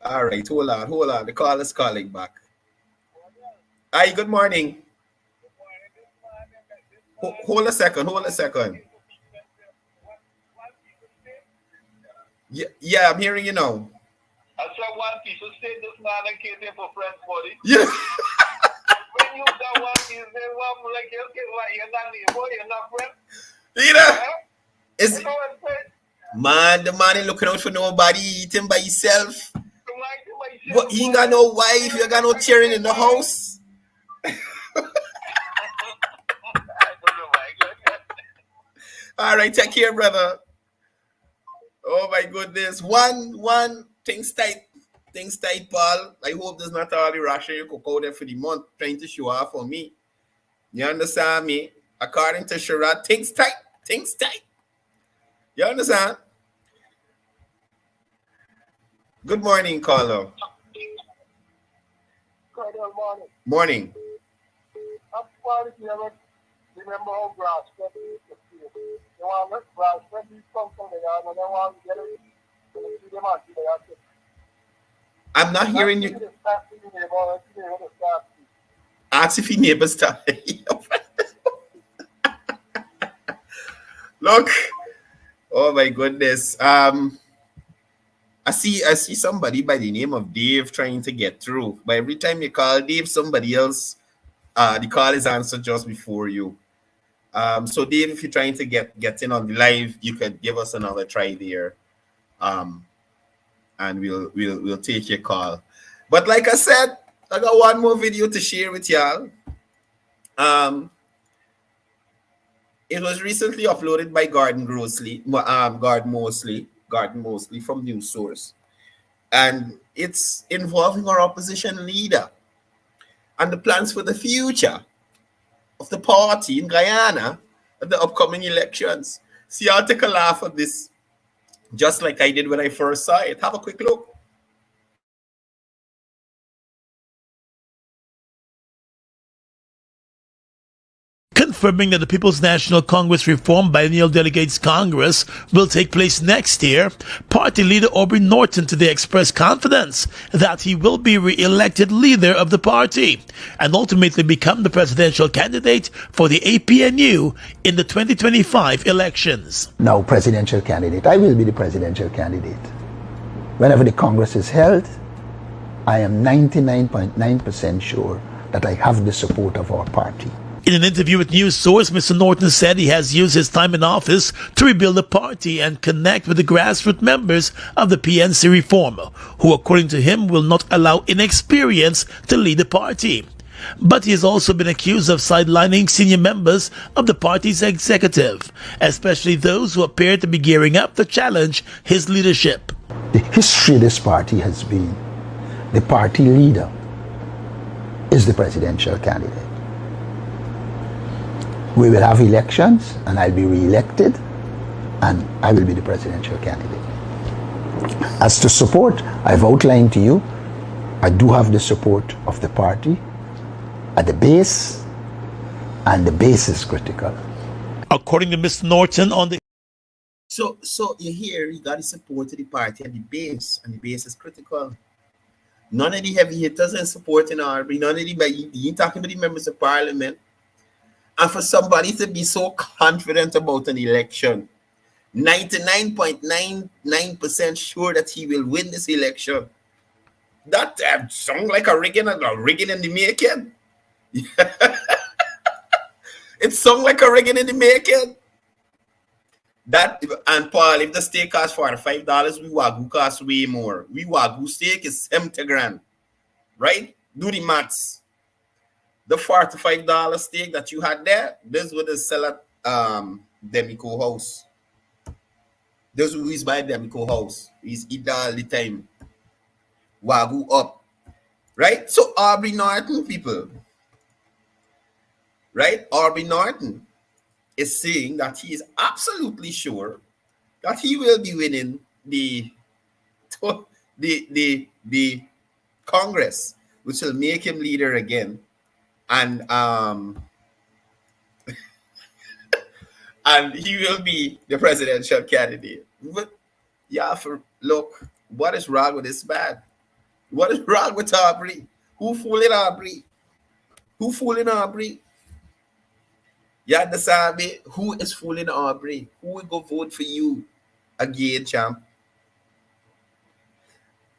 All right, hold on. The call is calling back. Hi, good morning. Hold a second. Yeah, I'm hearing you now. I saw one piece of steak this man and came there for friends, buddy. Yeah. When you got one piece, then one like, okay, what, you're not neighbor, you're not friend. You know, man, the man ain't looking out for nobody, eating by himself. But he ain't got no wife, you got no children in the house. All right, take care, brother. Oh my goodness. One things tight, Paul. I hope there's not all the ration you cook out there for the month trying to show off for me. You understand me? According to Sherrod, things tight. You understand? Good morning, caller. Morning. Remember how grass fed is. You want to let grass fed these come from the yard and then want to get it. I'm not hearing you. Ask if your neighbors start. Look. Oh my goodness. I see somebody by the name of Dave trying to get through. But every time you call Dave, somebody else, the call is answered just before you. So Dave, if you're trying to get in on the live, you could give us another try there. And we'll take your call. But like I said, I got one more video to share with y'all. It was recently uploaded by Gordon Mosley from News Source. And it's involving our opposition leader and the plans for the future of the party in Guyana at the upcoming elections. See, I'll take a laugh at this, just like I did when I first saw it. Have a quick look. Confirming that the People's National Congress Reform Biennial Delegates Congress will take place next year, party leader Aubrey Norton today expressed confidence that he will be re-elected leader of the party and ultimately become the presidential candidate for the APNU in the 2025 elections. Now presidential candidate. I will be the presidential candidate. Whenever the Congress is held, I am 99.9% sure that I have the support of our party. In an interview with News Source, Mr. Norton said he has used his time in office to rebuild the party and connect with the grassroots members of the PNC Reform, who, according to him, will not allow inexperience to lead the party. But he has also been accused of sidelining senior members of the party's executive, especially those who appear to be gearing up to challenge his leadership. The history of this party has been the party leader is the presidential candidate. We will have elections and I'll be re-elected and I will be the presidential candidate. As to support, I've outlined to you, I do have the support of the party at the base, and the base is critical. According to Mr. Norton on the... So you hear you got the support of the party at the base, and the base is critical. None of the heavy hitters are supporting Aubrey. None of the, you talking about the members of parliament. And for somebody to be so confident about an election, 99.99% sure that he will win this election, that sounds like a rigging in the making. It sounds like a rigging in the making. That, and Paul, if the steak costs $45, we Wagyu costs way more. We Wagyu steak is 70 grand, right? Do the maths. The $45 steak that you had there, this would sell at Demico house. Those who is by Demico house, he's eat all the time. Wagyu up, right? So Aubrey Norton, people, right? Aubrey Norton is saying that he is absolutely sure that he will be winning the Congress, which will make him leader again, and and he will be the presidential candidate. But yeah, look, what is wrong with this man? What is wrong with Aubrey? Who fooling Aubrey? Who fooling Aubrey? You understand me? Who is fooling Aubrey? Who will go vote for you again, champ?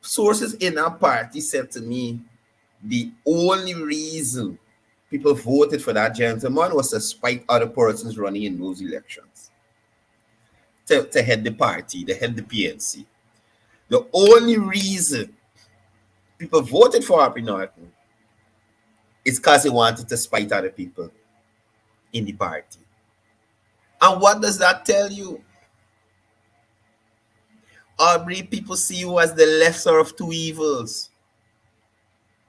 Sources in our party said to me, the only reason people voted for that gentleman was to spite other persons running in those elections. To head the party, to head the PNC. The only reason people voted for Aubrey Norton is because they wanted to spite other people in the party. And what does that tell you? Aubrey, people see you as the lesser of two evils,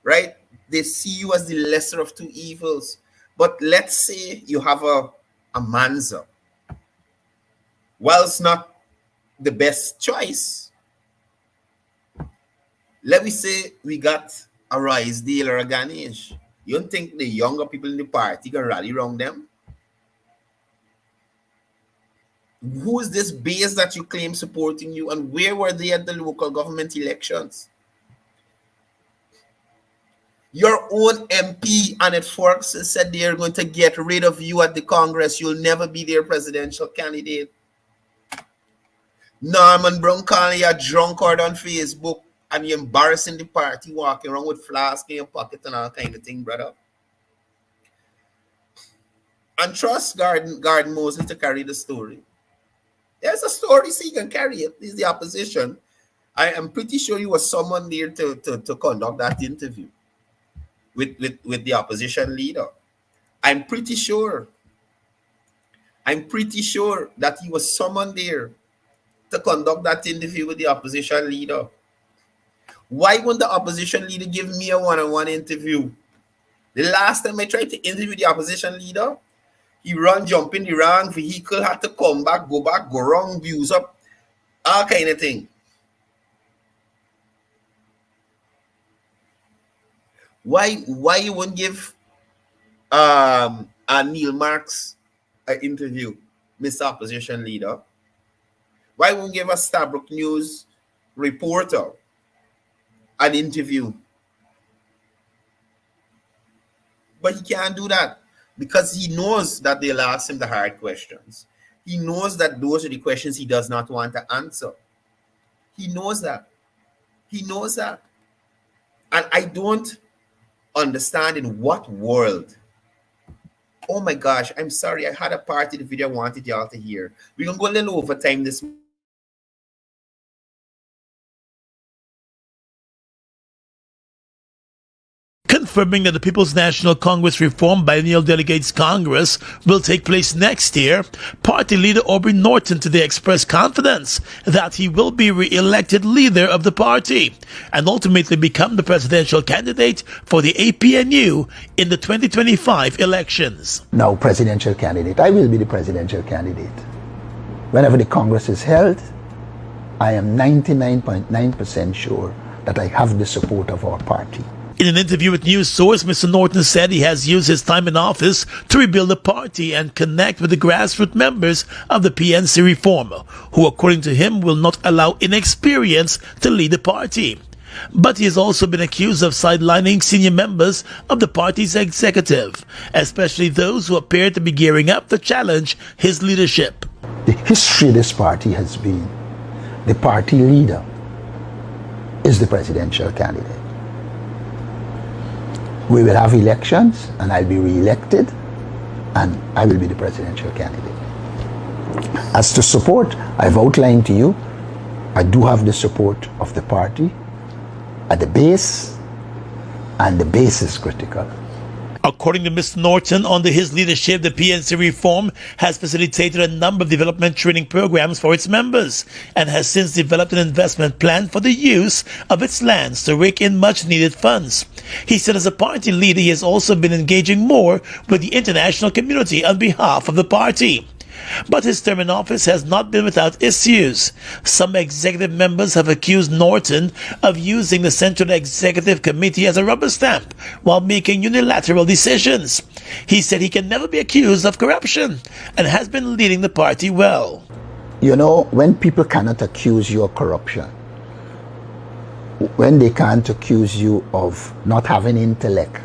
right? They see you as the lesser of two evils. But let's say you have a Manza. Well, it's not the best choice. Let me say we got a Risedale or a Ganesh. You don't think the younger people in the party can rally around them? Who is this base that you claim supporting you, and where were they at the local government elections? Your own MP, Annette Forks, said they're going to get rid of you at the Congress. You'll never be their presidential candidate. Norman Brown calling you a drunkard on Facebook, and you're embarrassing the party, walking around with flask in your pocket and all kind of thing, brother. And trust Garden Mosley to carry the story. There's a story, so you can carry it. This is the opposition. I am pretty sure you were someone there to conduct that interview with the opposition leader. I'm pretty sure that he was someone there to conduct that interview with the opposition leader. Why wouldn't the opposition leader give me a one-on-one interview? The last time I tried to interview the opposition leader, he jump in the wrong vehicle, had to come back, go wrong, views up, all kind of thing. Why you wouldn't give Neil Marks an interview, Mr. Opposition Leader? Why wouldn't give a Stabrook News reporter an interview? But he can't do that because he knows that they'll ask him the hard questions. He knows that those are the questions he does not want to answer. He knows that. He knows that. And I don't understand in what world. Oh my gosh, I'm sorry. I had a part of the video I wanted y'all to hear. We're going to go a little overtime this morning. Confirming that the People's National Congress Reform Biennial Delegates Congress will take place next year, party leader Aubrey Norton today expressed confidence that he will be re-elected leader of the party and ultimately become the presidential candidate for the APNU in the 2025 elections. Now presidential candidate. I will be the presidential candidate. Whenever the Congress is held, I am 99.9% sure that I have the support of our party. In an interview with News Source, Mr. Norton said he has used his time in office to rebuild the party and connect with the grassroots members of the PNC reform, who, according to him, will not allow inexperience to lead the party. But he has also been accused of sidelining senior members of the party's executive, especially those who appear to be gearing up to challenge his leadership. The history of this party has been the party leader is the presidential candidate. We will have elections and I'll be re-elected and I will be the presidential candidate. As to support, I've outlined to you, I do have the support of the party at the base, and the base is critical. According to Mr. Norton, under his leadership, the PNC reform has facilitated a number of development training programs for its members and has since developed an investment plan for the use of its lands to rake in much needed funds. He said as a party leader, he has also been engaging more with the international community on behalf of the party. But his term in office has not been without issues. Some executive members have accused Norton of using the Central Executive Committee as a rubber stamp while making unilateral decisions. He said he can never be accused of corruption and has been leading the party well. You know, when people cannot accuse you of corruption, when they can't accuse you of not having intellect,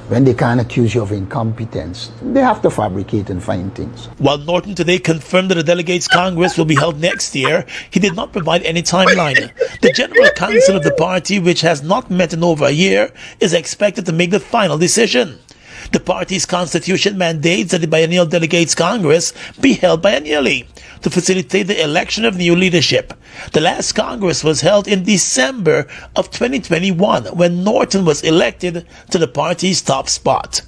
when they can't accuse you of incompetence, they have to fabricate and find things. While Norton today confirmed that the Delegates Congress will be held next year, he did not provide any timeline. The General Council of the party, which has not met in over a year, is expected to make the final decision. The party's constitution mandates that the biennial Delegates Congress be held biennially to facilitate the election of new leadership. The last Congress was held in December of 2021 when Norton was elected to the party's top spot.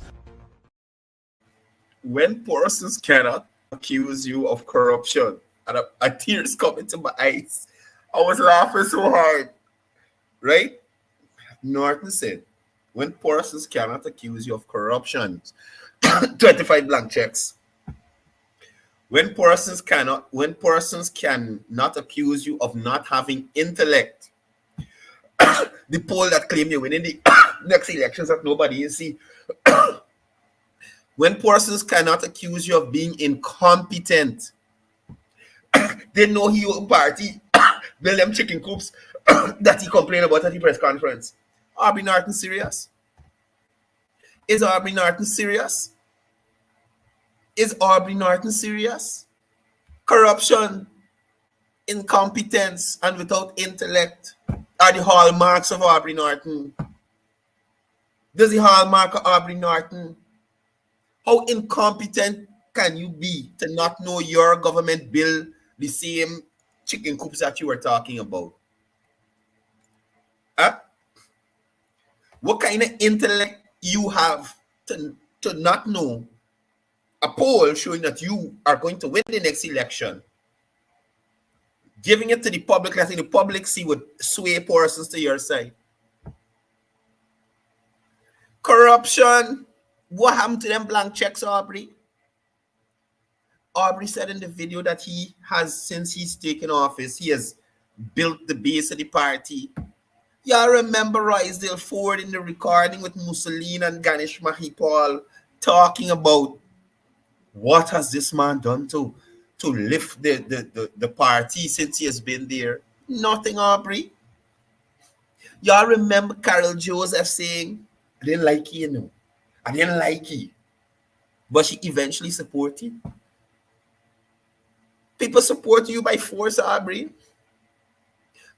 When persons cannot accuse you of corruption, and a tears come into my eyes, I was laughing so hard, right? Norton said, when persons cannot accuse you of corruption, 25 blank checks. When persons cannot accuse you of not having intellect, the poll that claim you win in the next elections that nobody will see. When persons cannot accuse you of being incompetent, they know he own party, build them chicken coops that he complained about at the press conference. Aubrey Norton serious? Is Aubrey Norton serious? Is Aubrey Norton serious? Corruption, incompetence, and without intellect are the hallmarks of Aubrey Norton. Does the hallmark of Aubrey Norton? How incompetent can you be to not know your government build the same chicken coops that you were talking about? Huh? What kind of intellect you have to not know a poll showing that you are going to win the next election, giving it to the public, letting the public see would sway persons to your side? Corruption. What happened to them blank checks, Aubrey? Aubrey said in the video that he has, since he's taken office, he has built the base of the party. Y'all remember Rosedale Ford in the recording with Mussolini and Ganesh Mahipal talking about what has this man done to lift the party since he has been there? Nothing, Aubrey. Y'all remember Courdel Joseph saying, I didn't like you, you know. I didn't like you. But she eventually supported. People support you by force, Aubrey.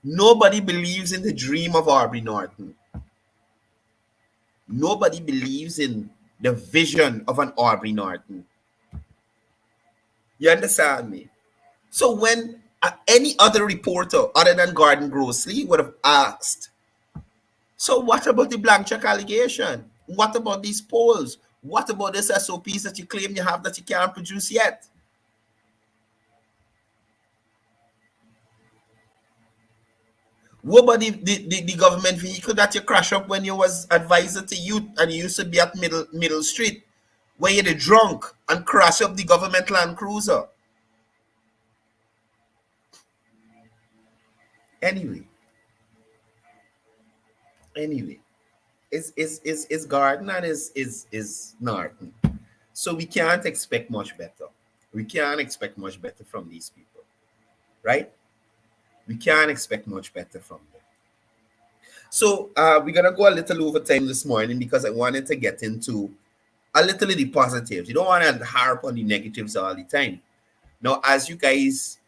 Nobody believes in the dream of Aubrey Norton. Nobody believes in the vision of an Aubrey Norton. You understand me? So when any other reporter other than Gordon Grossley would have asked, so what about the blank check allegation? What about these polls? What about this SOPs that you claim you have that you can't produce yet? What about the government vehicle that you crash up when you was advisor to youth and you used to be at Middle Street, where you're drunk and crash up the government Land Cruiser? Anyway, is Gordon and is Norton. So we can't expect much better. We can't expect much better from these people, right? We can't expect much better from them. So we're gonna go a little over time this morning because I wanted to get into a little of the positives. You don't want to harp on the negatives all the time. Now, as you guys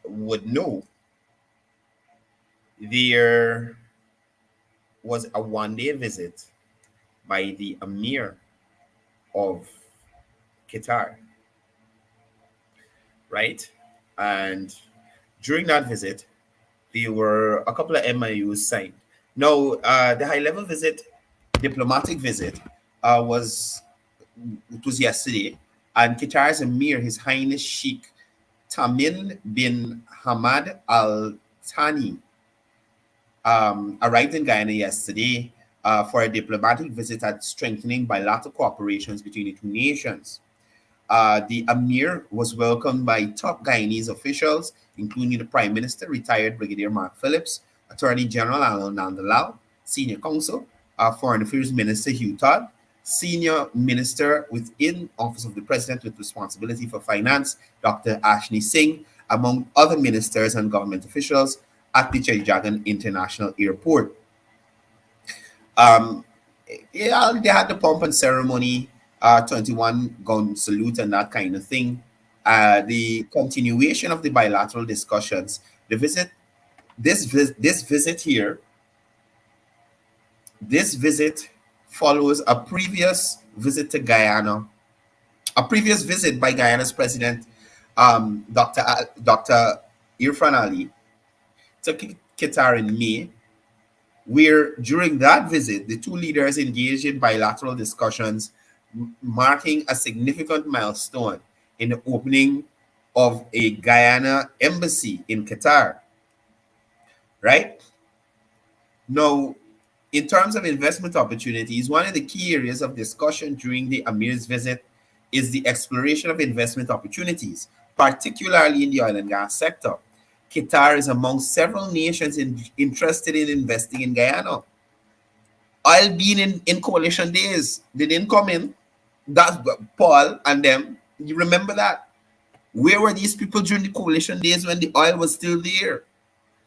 would know, there was a one-day visit by the Emir of Qatar, right? And during that visit, there were a couple of MIUs signed. Now, the high-level visit, diplomatic visit, was yesterday, and Qatar's Emir, His Highness Sheikh Tamim bin Hamad Al Thani, arrived in Guyana yesterday for a diplomatic visit at strengthening bilateral cooperations between the two nations. The Emir was welcomed by top Guyanese officials, including the Prime Minister, retired Brigadier Mark Phillips, Attorney General Alan Nandalau, Senior Counsel, Foreign Affairs Minister Hugh Todd, Senior Minister within Office of the President with responsibility for finance, Dr. Ashni Singh, among other ministers and government officials at the J-Jagan International Airport. Yeah, they had the pomp and ceremony, 21 gun salute and that kind of thing. The continuation of the bilateral discussions, the visit, this visit follows a previous visit to Guyana, a previous visit by Guyana's President, Dr. Irfan Ali, to Qatar in May, where during that visit, the two leaders engaged in bilateral discussions, marking a significant milestone in the opening of a Guyana embassy in Qatar, right? Now, in terms of investment opportunities, one of the key areas of discussion during the Emir's visit is the exploration of investment opportunities, particularly in the oil and gas sector. Qatar is among several nations interested in investing in Guyana. Oil being in coalition days, they didn't come in. That's Paul and them. You remember that? Where were these people during the coalition days when the oil was still there?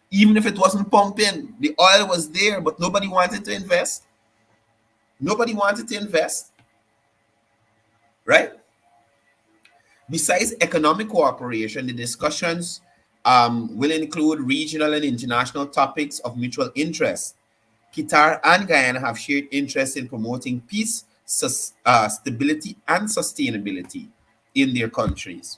Even if it wasn't pumping, the oil was there, but nobody wanted to invest. Nobody wanted to invest, right? Besides economic cooperation, the discussions will include regional and international topics of mutual interest. Qatar and Guyana have shared interest in promoting peace, stability, and sustainability in their countries.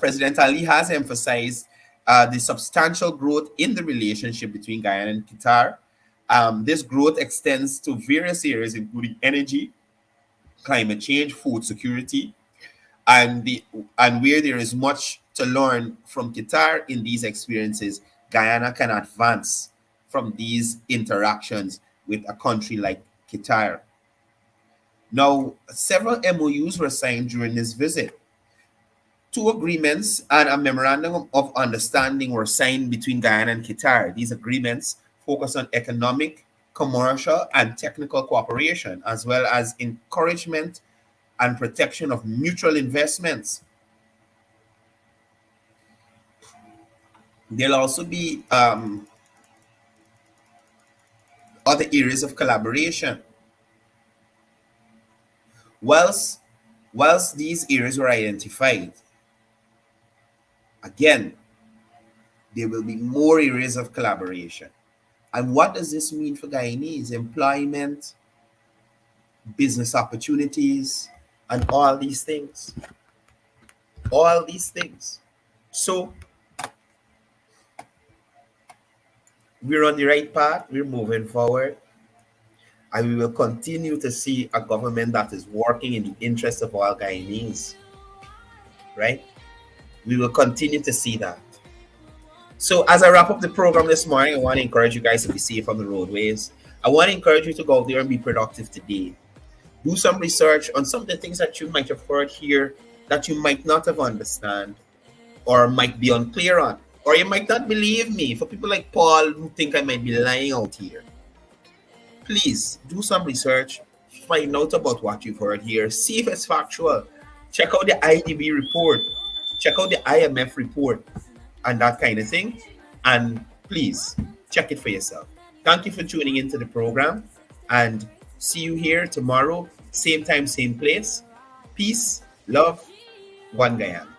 President Ali has emphasized the substantial growth in the relationship between Guyana and Qatar. This growth extends to various areas, including energy, climate change, food security, and where there is much to learn from Qatar in these experiences, Guyana can advance from these interactions with a country like Qatar. Now, several MOUs were signed during this visit. 2 agreements and a memorandum of understanding were signed between Guyana and Qatar. These agreements focus on economic, commercial, and technical cooperation, as well as encouragement and protection of mutual investments. There'll also be other areas of collaboration. Whilst these areas were identified, again, there will be more areas of collaboration. And what does this mean for Guyanese? Employment, business opportunities, and all these things. All these things. So, we're on the right path. We're moving forward. And we will continue to see a government that is working in the interest of all Guyanese. Right? We will continue to see that. So as I wrap up the program this morning, I want to encourage you guys to be safe on the roadways. I want to encourage you to go out there and be productive today. Do some research on some of the things that you might have heard here that you might not have understand or might be unclear on. Or you might not believe me. For people like Paul who think I might be lying out here, please do some research. Find out about what you've heard here. See if it's factual. Check out the IDB report. Check out the IMF report and that kind of thing. And please check it for yourself. Thank you for tuning into the program, and see you here tomorrow, same time, same place. Peace, love, one Guyana.